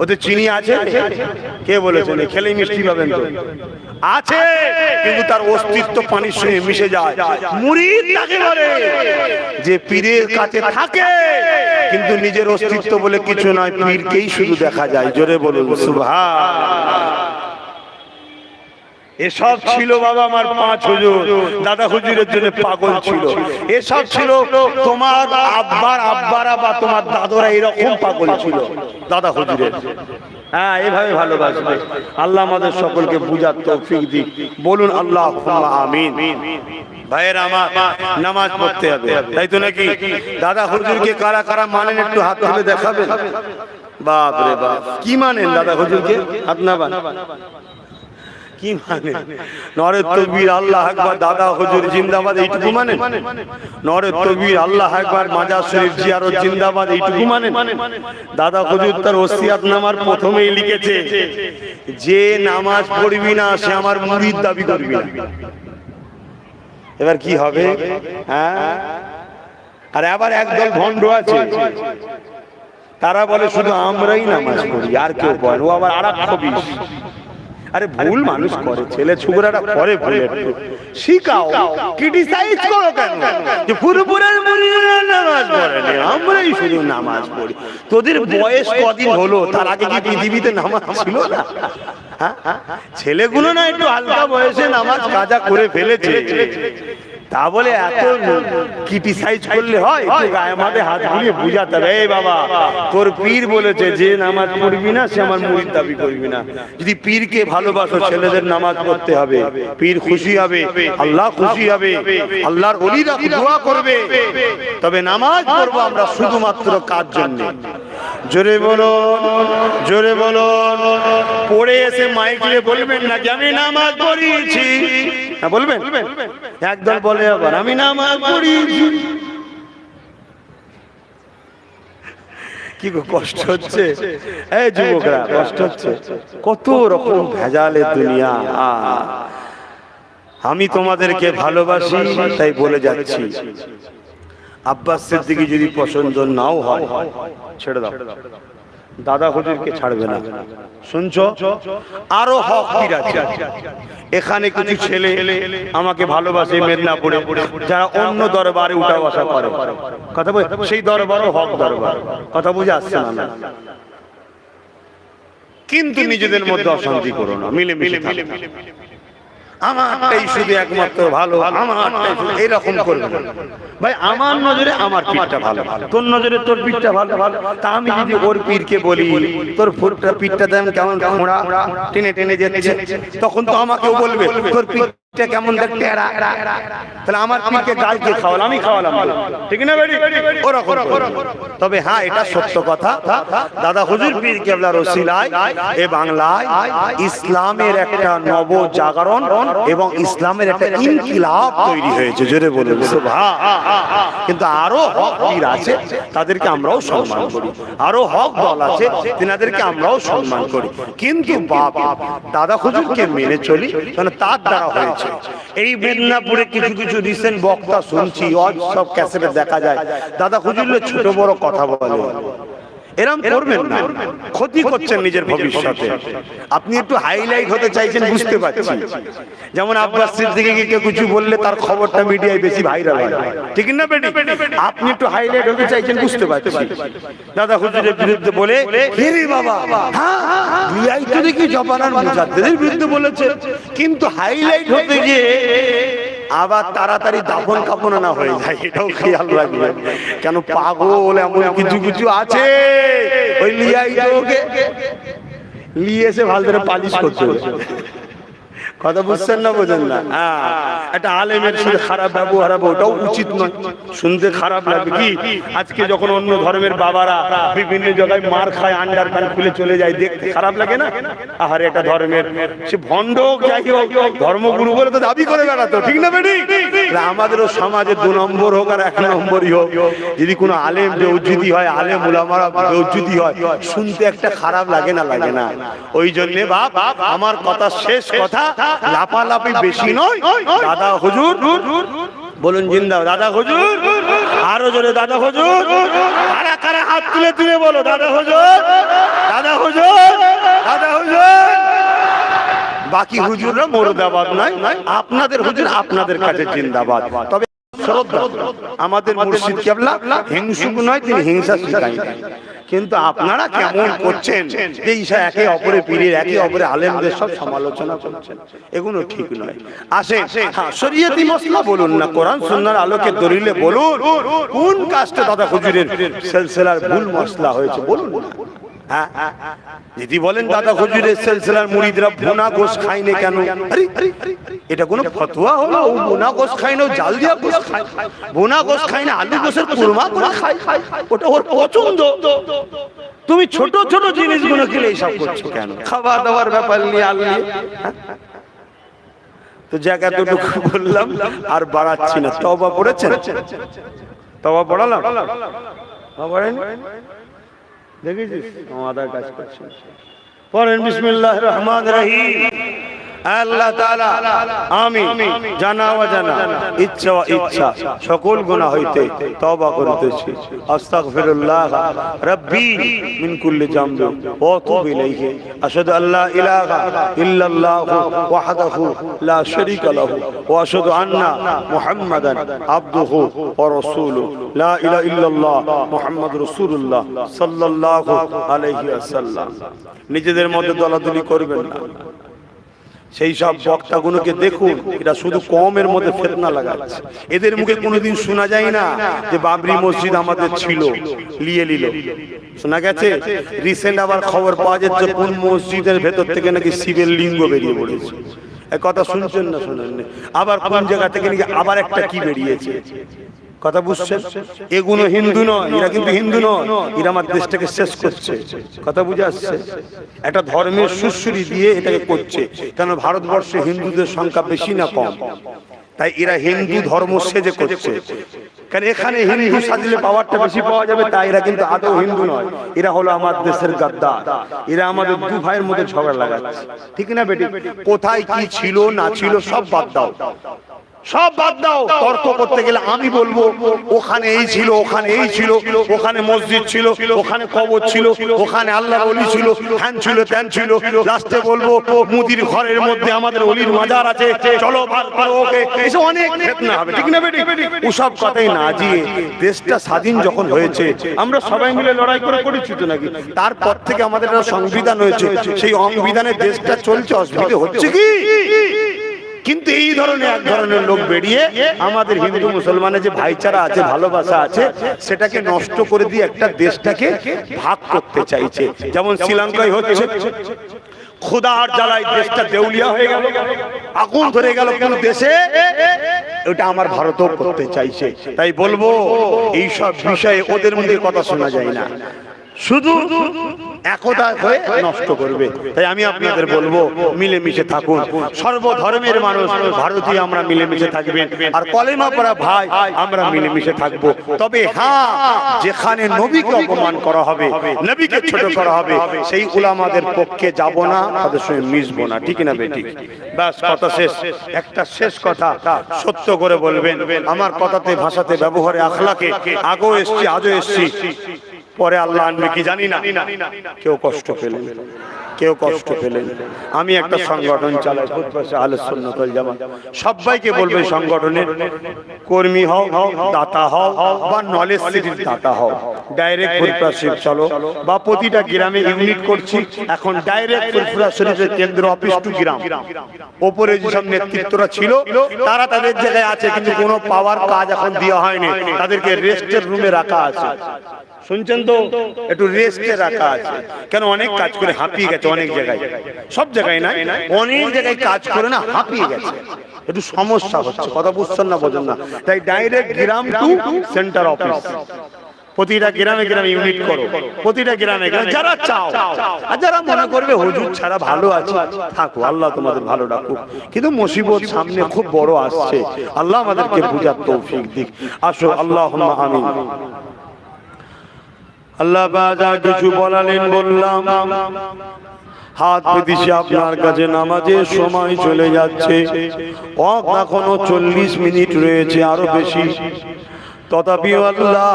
ওতে চিনি আছে? কে বলেছেন খেলেই মিষ্টি পাবেন? তো আছে, কিন্তু তার অস্তিত্ব পানির সঙ্গে মিশে যায়। মুরিদ তাকে বলে যে পীরের কাছে থাকে কিন্তু নিজের অস্তিত্ব বলে কিছু নয়, পীরকেই শুধু দেখা যায়। জোরে বলুন সুবহানাল্লাহ। এসব ছিল বাবা আমার 5 হুজুর, দাদা হুজুরের জন্য পাগল ছিল। এসব ছিল তোমার আব্বারা বা তোমার দাদরা এরকম পাগল ছিল দাদা হুজুরের। হ্যাঁ, এভাবে ভালোবাসবে। আল্লাহ আমাদের সকলকে বুঝার তৌফিক দিক। বলুন আল্লাহুম্মা আমিন। ভাইয়ের আমার, নামাজ পড়তে হবে, তাই তো নাকি? দাদা হুজুরকে কারা কারা মানেন একটু হাত তুলে দেখাবেন। বাপ রে বাপ, কি মানেন দাদা হুজুরকে? হাত নামান। কি মানে? নরে তকবীর আল্লাহ আকবার, দাদা হুজুর জিন্দাবাদ, এইটুকু মানেন? নরে তকবীর আল্লাহ আকবার, মাজার শরীফ জিয়ারত জিন্দাবাদ, এইটুকু মানেন? দাদা হুজুর তার ওসিয়াত নামার প্রথমেই লিখেছে, যে নামাজ পড়বি না সে আমার মুরিদ দাবি করবি না। এবার কি হবে? হ্যাঁ, আর আবার একদল ভণ্ড আছে, তারা বলে শুধু আমরাই নামাজ পড়ি, আর কেউ পড়ে। ও আবার আর এক খবিশ। আরে ভুল মানুষ করে, ছেলে ছোকরাটা করে ভুল, একটু শিখাও, ক্রিটিসাইজ করো কেন যে পুরোপুরের মুরিদরা নামাজ পড়ে না, আমরাই শুধু নামাজ পড়ি। তোদের বয়স কদিন হলো? তার আগে কি পৃথিবীতে নামাজ ছিল না? ছেলেগুলো না একটু হালকা বয়সে নামাজ কাজা করে ফেলেছে, তা বলে এত ক্রিটিসাইজ করলে হয়? একটু গায়ে মাঠে হাত বুলিয়ে বুঝাতে হবে, এই বাবা তোর পীর বলেছে যে নামাজ পড়বি না সে আমার মুরিদ দাবি করবি না। যদি পীরকে ভালোবাসো, ছেলেদের নামাজ পড়তে হবে, পীর খুশি হবে, আল্লাহ খুশি হবে, আল্লাহর ওলিরা দোয়া করবে। তবে নামাজ পড়বো আমরা শুধুমাত্র কার জন্য? জোরে বলুন, জোরে বলুন। পড়ে এসে মাইকে বলবেন না যে আমি নামাজ পড়িয়েছি, বলবেন? একদল বলে আবার আমি নামাজ পড়িয়েছি। কি কষ্ট হচ্ছে এই যুবকরা, কষ্ট হচ্ছে। কত রকম ভেজালের দুনিয়া। আমি তোমাদেরকে ভালোবাসি তাই বলে যাচ্ছি, আব্বাস সিদ্দিকী যদি পছন্দ নাও হয় ছেড়ে দাও, দাদা হুজুরকে ছাড়বে না। শুনছো? আরো হক পীর আছে। এখানে কিছু ছেলে আমাকে ভালোবাসে মেদিনীপুরে, যারা অন্য দরবারে উঠা বসা করে, কথা বল, সেই দরবারও হক দরবার। কথা বুঝে আসছে না? কিন্তু নিজেদের মধ্যে অশান্তি করো না, মিলেমিশে থাকো। আমারটাই শুধু একমাত্র ভালো, আমারটাই শুধু, এরকম করবে না ভাই। আমার নজরে আমার পীরটা ভালো, তোর নজরে তোর পীরটা ভালো। তা আমি যদি ওর পীরকে বলি তোর পীরটা তেমন কেমন খোঁড়া টেনে টেনে যাচ্ছে, তখন তো আমাকেও বলবে তোর পীরটা কেমন দেখতে, তাহলে আমার পীরকে গাল কে খাওয়াল? আমি খাওয়ালাম, ঠিক না বেটি? ওরকম। তবে হ্যাঁ, এটা সত্য কথা, দাদা হুজুর পীর কেবলার ওসিলায় এ বাংলায় ইসলামের একটা নব জাগরণ এবং ইসলামের একটা ইনকিলাব তৈরি হয়েছে। জোরে বলুন সুবহানাল্লাহ। কিন্তু আরো হক পীর আছে, তাদেরকে আমরাও সম্মান করি। আরো হক দল আছে, তিনাদেরকে আমরাও সম্মান করি। কিন্তু বাবা দাদা হুজুরকে মেনে চলি, কারণ তার দ্বারা হয়েছে। এই মেদিনীপুরে কিছু কিছু রিসেন্ট বক্তা শুনছি, সব ক্যাসেটে দেখা যায় দাদা হুজুরের ছোট বড় কথা বলে। এরম করবেন না, ক্ষতি করছেন নিজের ভবিষ্যতে। আপনি একটু হাইলাইট হতে চাইছেন, বুঝতে পারছি। যেমন আব্বাস সিদ্দিকীকে কেউ কিছু বললে তার খবরটা মিডিয়ায় বেশি ভাইরাল হয়, ঠিক না বেটি? আপনি একটু হাইলাইট হতে চাইছেন, বুঝতে পারছি। দাদা হুজুরের বিরুদ্ধে বলে হেরে বাবা, হ্যাঁ ভিআই তো দেখি জবানার মুজাদ্দিদের বিরুদ্ধে বলেছে, কিন্তু হাইলাইট হতে গিয়ে আবার তাড়াতাড়ি দাফন কাফন না হয়ে যায়, এটাও খেয়াল রাখবেন। কেন পাগল এমন কিছু কিছু আছে, ওই লিয়াই তোকে লিয়ে এসে ভালো করে পালিশ করতে হবে। কথা বুঝছেন না? বোঝেন না? হ্যাঁ, একটা আলেমের সাথে খারাপ ব্যবহার হবে, ওটাও উচিত নয়। শুনতে খারাপ লাগবে কি, আজকে যখন অন্য ধর্মের বাবারা বিভিন্ন জায়গায় মার খায়, আন্ডার প্যান্ট খুলে চলে যায়, দেখতে খারাপ লাগে না? আহারে, এটা ধর্মের, সে ভণ্ড হোক যাই হোক, ধর্মগুরু বলে তো দাবি করে বেড়াতো, ঠিক না বেটি? আমাদেরও সমাজে 2 নম্বর হোক আর 1 নম্বরই হোক, যদি কোনো আলেম বেউজ্জুতি হয়, আলেম উলামারা বেউজ্জুতি হয়, শুনতে একটা খারাপ লাগে না? লাগে না? ওই জন্যে বাপ, আমার কথা শেষ কথা, লাপালাপি বেশি নয়। দাদা হুজুর বলুন জিন্দা, দাদা হুজুর, আরো জোরে দাদা হুজুর। কারা কারা হাত তুলে তুলে বলো দাদা হুজুর, দাদা দাদা হুজুর, দাদা হুজুর। বাকি হুজুররা মুর্দাবাদ নয়, আপনাদের হুজুর আপনাদের কাছে জিন্দাবাদ। তবে শ্রদ্ধা, আমাদের মুর্শিদ কেবলা হিংসুক নয়, তিনি হিংসা শিখায়। কিন্তু আপনারা কেমন করছেন যে ঈশা একে অপরে পীরের, একে অপরে আলেমদের সব সমালোচনা করছেন, এগুলো ঠিক নয়। আসে শরীয়তি মসলা বলুন না, কোরআন সুন্নাহর আলোকে দলিলে বলুন কোন কাজটা দাদা হুজুরের সিলসিলার ভুল মসলা হয়েছে বলুন না। যদি বলেন দাদা হুজুরের সিলসিলার মুরিদরা ভুনা গোশ খায় না কেন, আরে এটা কোনো ফতোয়া হলো? ভুনা গোশ খায় না, জাল দিয়া গোশ খায়। ভুনা গোশ খায় না, আলু গোশের কুরমা করে খায়, ওটা ওর পছন্দ। তুমি ছোট ছোট জিনিসগুলো খেলে এইসব করছো কেন? খাওয়া দাওয়ার ব্যাপার নিয়ে আলিয়ে। তো জায়গাটুকু বললাম, আর বাড়াচ্ছি না। তওবা পড়েছেন? তওবা পড়ালাম? দেখেছিস আমাদের কাজ করছে। পড়েন বিসমিল্লাহির রহমানির রহিম। আল্লাহ তাআলা আমি জানা অজানা, ইচ্ছা ও ইচ্ছা সকল গুনাহ হইতে তওবা করিতেছি। আস্তাগফিরুল্লাহ রাব্বি মিন কুল্লি যামবি ওয়া আতুবু ইলাইহি। আশহাদু আল্লা ইলাহা ইল্লাল্লাহু ওয়াহদাহু লা শারীকা লাহু ওয়া আশহাদু আন্না মুহাম্মাদান আবদুহু ওয়া রাসূলুহু। লা ইলাহা ইল্লাল্লাহ মুহাম্মাদুর রাসূলুল্লাহ সাল্লাল্লাহু আলাইহি ওয়াসাল্লাম। নিজেদের মধ্যে দলাদলি করবেন না। সেই সব বক্তাগুলোকে দেখুন, এরা শুধু কমের মধ্যে ফিতনা লাগাচ্ছে। এদের মুখে কোনোদিন শোনা যায় না যে বাবরি মসজিদ আমাদের ছিল, নিয়ে নিল। শোনা গেছে রিসেন্ট আবার খবর পাওয়া যাচ্ছে কোন মসজিদের ভেতর থেকে নাকি শিবের লিঙ্গ বেরিয়ে পড়েছে। এই কথা শুনছেন না শোনেন? আবার কোন জায়গা থেকে নাকি আবার একটা কি বেরিয়েছে। কথা বুঝছেন? এগুলো হিন্দু নয়, এরা কিন্তু হিন্দু নয়, এরা আমার দেশটাকে শেষ করছে। কথা বুঝে আসছে? একটা ধর্মের সুশ্রী দিয়ে এটাকে করছে। কেন ভারতবর্ষে হিন্দুদের সংখ্যা বেশি না কম? তাই এরা হিন্দু ধর্ম সেজে করছে। কারণ এখানে হিন্দু সাজলে পাওয়ারটা বেশি পাওয়া যাবে, তাই এরা কিন্তু আদৌ হিন্দু নয়। এরা হলো আমার দেশের গাদ্দার। এরা আমাদের দু ভাইয়ের মধ্যে ঝগড়া লাগাচ্ছে। ঠিক না বেটি? কোথায় কি ছিল না ছিল সব বাদ দাও, সব বাদ দাও। তর্ক করতে গেলে আমি বলবো ওখানে এই ছিল, ওখানে এই ছিল, ওখানে মসজিদ ছিল, ওখানে কবর ছিল, ওখানে আল্লাহর ওলি ছিল, হ্যান ছিল ত্যান ছিল। লাস্টে বলবো মুদির ঘরের মধ্যে আমাদের ওলির মাজার আছে, চলো বার করো ওকে। এসব অনেক ফিতনা হবে। ঠিক না বেটি? ওসব কথাই না দিয়ে দেশটা স্বাধীন যখন হয়েছে আমরা সবাই মিলে লড়াই করে করেছি তো নাকি? তারপর থেকে আমাদের একটা সংবিধান হয়েছে, সেই সংবিধানে দেশটা চলছে। অসুবিধা হচ্ছে কি? কিন্তু এই ধরনের এক ধরনের লোক বেরিয়ে আমাদের হিন্দু মুসলমানের যে ভাইচারা আছে, ভালোবাসা আছে, সেটাকে নষ্ট করে দিয়ে একটা দেশটাকে ভাগ করতে চাইছে। যেমন শ্রীলঙ্কায় হচ্ছে, খোদার জ্বালায় দেশটা দেউলিয়া হয়ে গেল, আগুন ধরে গেল কোন দেশে। ওটা আমার ভারতও করতে চাইছে। তাই বলবো এইসব বিষয়ে ওদের মধ্যে কথা শোনা যায় না, শুধু একতা হয়ে নষ্ট করবে। তাই আমি আপনাদের বলবো মিলেমিশে থাকুন। সর্বধর্মের মানুষ ভারতীয় আমরা মিলেমিশে থাকবেন, আর কলেমা পড়া ভাই আমরা মিলেমিশে থাকবো। তবে হ্যাঁ, যেখানে নবীকে অপমান করা হবে, নবীকে ছোট করা হবে, সেই উলামাদের পক্ষে যাব না, তাদের সঙ্গে মিশবো না। ঠিক না বেটি? ব্যাস কথা শেষ। একটা শেষ কথা সত্য করে বলবেন। আমার কথাতে, ভাষাতে, ব্যবহারে, আখলাকে আগেও এসছি, আজও এসছি, পরে আল্লাহ আনবে কি জানি না। কেউ কষ্ট পেলেন, কেউ কষ্ট পেলেন। আমি একটা সংগঠন চালাই, আহলে সুন্নাত ওয়াল জামাত। সবাইকে বলবে সংগঠনের কর্মী হও, দাতা হও, বা নলেজ সিটির দাতা হও, ডাইরেক্ট ফুরফুরা শরীফ চলো, বা প্রতিটা গ্রামে ইউনিট করছি এখন ডাইরেক্ট ফুরফুরা শরীফের কেন্দ্র অফিস টু গ্রাম। ওপরে যেসব নেতৃত্বরা ছিল তারা তাদের জায়গায় আছে, কিন্তু কোনো পাওয়ার কাজ এখন দেওয়া হয়নি, তাদেরকে রেস্টের রুমে রাখা আছে। শুনছেন তো? একটু রেস্টে রাখা আছে। কেন? অনেক কাজ করে হাঁপিয়ে গেছে অনেক জায়গায়, সব জায়গায় না, অনেক জায়গায় কাজ করে না হাঁপিয়ে গেছে, একটু সমস্যা হচ্ছে। কথা বুঝছেন না, বোঝেন না? তাই ডাইরেক্ট গ্রাম টু সেন্টার অফিস, প্রতিটা গ্রামে গ্রামে ইউনিট করো, প্রতিটা গ্রামে গ্রামে যারা চাও। আর যারা মনে করবে হুজুর ছাড়া ভালো আছে, থাকো, আল্লাহ তোমাদের ভালো রাখুক। কিন্তু মুসিবত সামনে খুব বড় আসছে, আল্লাহ আমাদেরকে বুঝার তৌফিক দিক। আসো, আল্লাহুম্মা আমিন। আল্লাহ বাজা কিছু বলালেন বললাম, হাত পেতেছি আপনার কাছে। নামাজের সময় চলে যাচ্ছে, এখনো 40 মিনিট রয়েছে, আরো বেশি। তথাপি আল্লাহ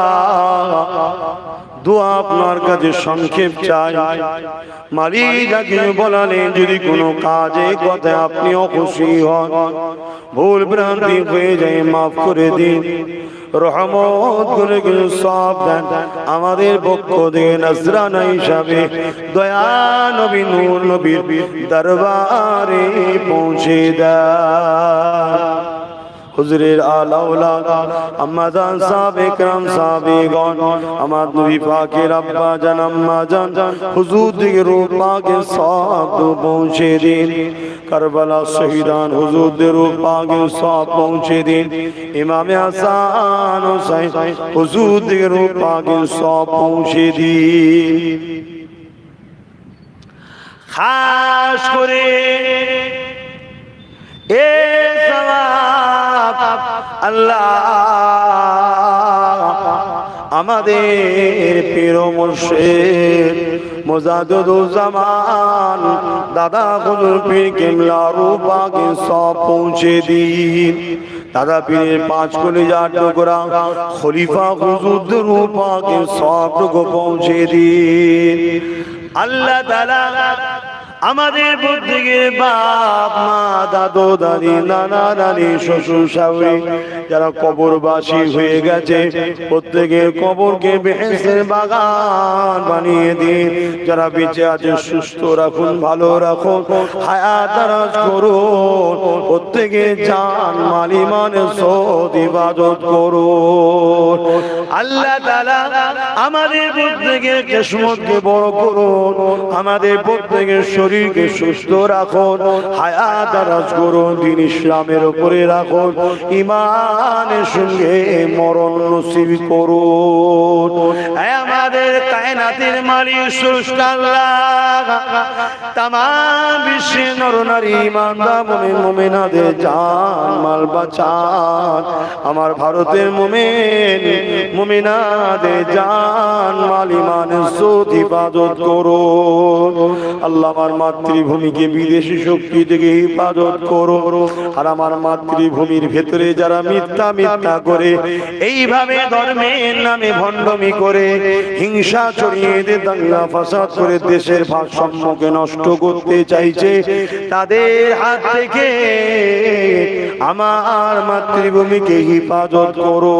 দোয়া আপনার কাছে সংক্ষেপ চাই। মালিক হাকিম বলালেন, যদি কোনো কাজে কথা আপনি অখুশি হন, ভুল ভ্রান্তি হয়ে যায়, মাফ করে দিন। রহমত করে কিছু সব দেন। আমাদের পক্ষ থেকে নজরানা হিসাবে দয়া নবী নূর নবীর দরবারে পৌঁছে দেন। হুজুরের আলা ওলাদ আম্মা জান সাহাবে کرام সাহাবেগণ, আমার নবী পাকের আব্বা জান আম্মা জান হুজুর দিকে রূহ পাকে সব পৌঁছে দিন। কারবালা শহীদান হুজুরদের রূহ পাকে সব পৌঁছে দিন। ইমামে হাসান হুসাইন হুজুর দিকে রূহ পাকে সব পৌঁছে দিন। খাস করে এ সওয়াব আল্লাহ আমাদের পীর মুর্শিদ মুজাদ্দিদুজ্জামান দাদা হুজুর পীর কিবলা রূহ পাকে সব পৌঁছে দিন। দাদা পীরের 5 কলিজার টুকরা খলিফা হুজুরদের রূহ পাকে সব টুকু পৌঁছে দিন। আল্লাহ তাআলা আমাদের প্রত্যেকের বাপ মা দাদু দাদি নানা নানি শ্বশুর শাশুড়ি যারা কবরবাসী হয়ে গেছে, প্রত্যেকের কবরকে বেহেশতের বাগান বানিয়ে দিন। যারা বেঁচে আছে সুস্থ রাখুন, ভালো রাখুন, হায়াত দারাজ করুন। প্রত্যেকে জান মাল ইমানের সদ ইবাদত করুন। আল্লাহ তাআলা আমাদের প্রত্যেকের কিসমতকে বড় করুন। আমাদের প্রত্যেকের শরীরকে সুস্থ রাখুন, হায়াত দারাজ করুন, দ্বীন ইসলামের উপরে রাখুন, ঈমানের সঙ্গে মরণ নসিব করুন। আমাদের কায়নাতের মালিক স্রষ্টা আল্লাহ তামাম বিশ্বের নরনারী ঈমানদার মুমিন মুমিনাদের জান মাল বাঁচান। আমার ভারতের মুমিন মুমিনাদের জান মাল ঈমানের সদ ইবাদত করুন। আল্লাহ আমার মাতৃভূমিকে বিদেশি শক্তি থেকে হেফাজত করো। আর আমার মাতৃভূমির ভেতরে যারা মিথ্যা মিথ্যা করে এইভাবে ধর্মের নামে ভণ্ডামি করে হিংসা ছড়িয়ে দিয়ে দাঙ্গা ফাসাদ করে দেশের ভারসাম্যকে নষ্ট করতে চাইছে, তাদের হাত থেকে আমার মাতৃভূমিকে হেফাজত করো।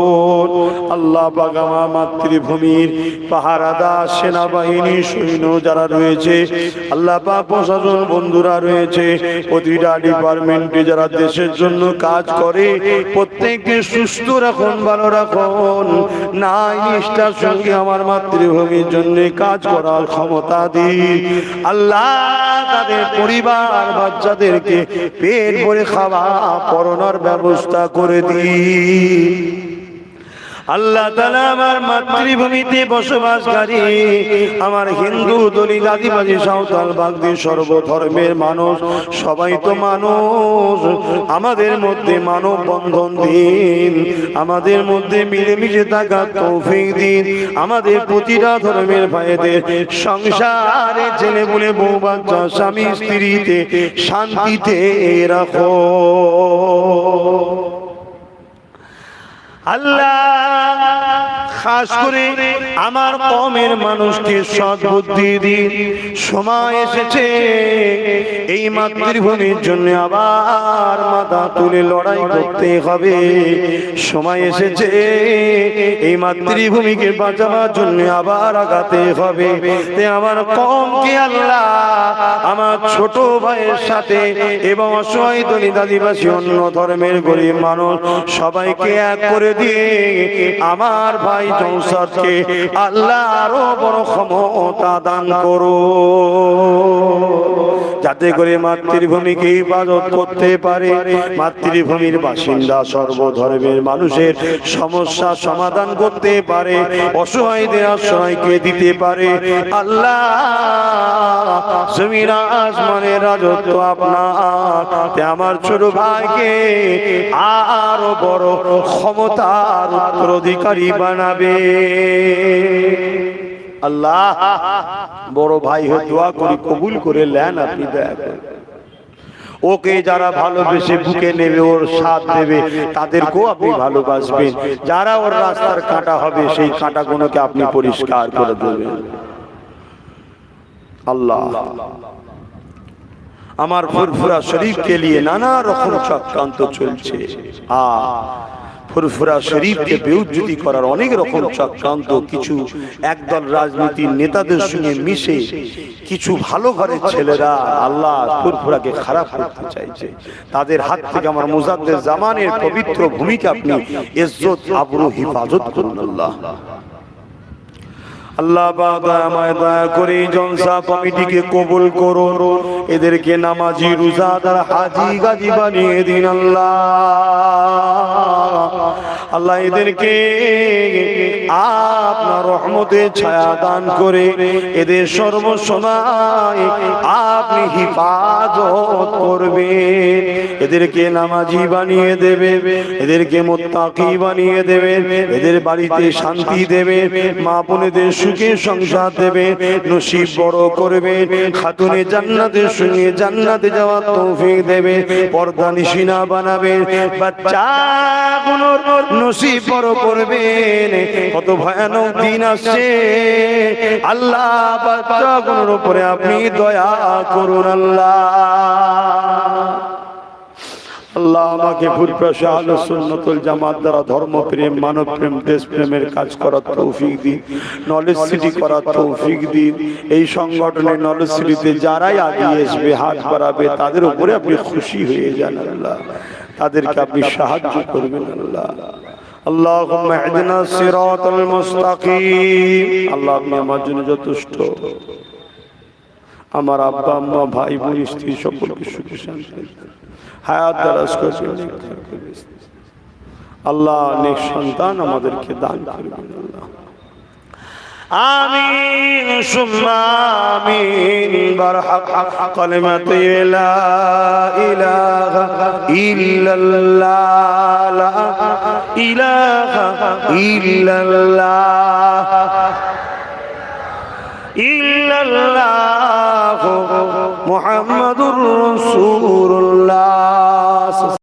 আল্লাহ পাক আমার মাতৃভূমির পাহারাদার সেনাবাহিনী সৈন্য যারা রয়েছে, আল্লাহ পাক প্রশাসন বন্ধুরা রয়েছে, প্রতিটা ডিপার্টমেন্টে যারা দেশের জন্য কাজ করে, প্রত্যেককে সুস্থ রাখুন, ভালো রাখুন। নাই নিষ্ঠার সঙ্গে আমার মাতৃভূমির জন্য কাজ করার ক্ষমতা দিন। আল্লাহ তাদের পরিবার বাচ্চাদেরকে পেট ভরে খাওয়া পড়ানোর ব্যবস্থা করে দিন। আল্লাহ তাআলা আমার মাতৃভূমিতে বসবাসকারী আমার হিন্দু দলিত আদিবাসী সাঁওতাল বাগদি সর্বধর্মের মানুষ, সবাই তো মানুষ, আমাদের মধ্যে মানব বন্ধন দিন, আমাদের মধ্যে মিলেমিশে থাকার তৌফিক দিন। আমাদের প্রতিটা ধর্মের ভাইদের সংসারে ছেলে বলে বউ বাচ্চা স্বামী স্ত্রীতে শান্তিতে রাখো। আল্লাহ খাস করে আমার কওমের মানুষকে সদ্বুদ্ধি দিন। সময় এসেছে এই মাতৃভূমির জন্য আবার মাথা তুলে লড়াই করতে হবে। সময় এসেছে এই মাতৃভূমিকে বাঁচাবার জন্য আবার আগাতে হবে। আমার কওমকে আল্লাহ আমার ছোট ভাইয়ের সাথে এবং অসহায় দলিত আদিবাসী অন্য ধর্মের গরিব মানুষ সবাইকে এক করে দিয়ে আমার ভাই জৌসাদকে আল্লাহ আরো বড় ক্ষমতা দান করো, যাতে করে মাতৃভূমিকে হেফাজত করতে পারে, মাতৃভূমির বাসিন্দা সর্বধর্মের মানুষের সমস্যা সমাধান করতে পারে, অসহায়দের আশ্রয়কে দিতে পারে। আল্লাহ জমিন আসমানের রাজত্ব আপনার, আমার ছোট ভাইকে আরো বড় ক্ষমতার উত্তরাধিকারী বানাবে। আল্লাহ বড় ভাই হয়ে দোয়া করি কবুল করে নেন, আপনি দয়া করে ওকে যারা ভালোবেসে বুকে নেবে, ওর সাথ দেবে, তাদেরকেও আপনি ভালোবাসবেন। যারা ওর রাস্তার কাঁটা হবে, সেই কাঁটাগুলোকে আপনি পরিষ্কার করে দেবেন। আল্লাহ আমার ফুরফুরা শরীফকে নিয়ে নানা রকম চক্রান্ত চলছে। ফুরফুরা শরীফকে বেউজ্জতি করার অনেক রকম চক্রান্ত, কিছু একদল রাজনীতির নেতাদের সঙ্গে মিশে কিছু ভালো ঘরের ছেলেরা আল্লাহ ফুরফুরাকে খারাপ করতে চাইছে। তাদের হাত থেকে আমার মুজাদ্দেদ জামানের পবিত্র ভূমিকে আপনি ইজ্জত আবরু হিফাজত করুন। আল্লাহ আল্লাহ আমায় দয়া করে জলসা কমিটিকে কবুল করুন, এদেরকে নামাজি রোজাদার হাজি গাজী বানিয়ে দিন। আল্লাহ আল্লাহ এদেরকে আপনার রহমতের ছায়া দান করে এদের সর্বসময় আপনি হিফাজত করবেন। এদেরকে নামাজি বানিয়ে দেবে, এদেরকে মুত্তাকি বানিয়ে দেবে, এদের বাড়িতে শান্তি দেবে, মা বোনেদের সুখে সংসার দেবে, নসিব বড় করবে, খাতুনে জান্নাতের সঙ্গে জান্নাতে যাওয়ার তৌফিক দেবে, পর্দা নিশিনা বানাবে, বাচ্চাগুলোর নসিব বড় করবেন। কত ভয়ানক দিন আসছে আল্লাহ, বাচ্চাগুলোর উপরে আপনি দয়া করুন। আল্লাহ আল্লাহ আমাকে ফুরফুরা আহলে সুন্নাতুল জামাত দ্বারা ধর্মপ্রেম, মানবপ্রেম, দেশপ্রেমের কাজ করার তৌফিক দিন, নলেজ সিটি করার তৌফিক দিন। এই সংগঠনের নলেজ সিটিতে যারাই আগিয়ে আসবে, হাত বাড়াবে, তাদের উপরে আপনি খুশি হয়ে যান। আল্লাহ তাদেরকে আপনি সাহায্য করবেন। আল্লাহ আল্লাহুম্মা ইহদিনা সিরাতাল মুস্তাকিম। আল্লাহ আপনি আমার জন্য যথেষ্ট, আমার আব্বা আম্মা ভাই বোন স্ত্রী সকলকে সুখে শান্তি হায়াত দারাজ করবেন। আল্লাহ নেক সন্তান আমাদেরকে দান করবেন। আল্লাহ আমিন সুম্মা আমিন। বারহাক কালিমাতু লা ইলাহা ইল্লাল্লাহ, লা ইলাহা ইল্লাল্লাহ, ইল্লাল্লাহু মুহাম্মাদুর রাসূলুল্লাহ।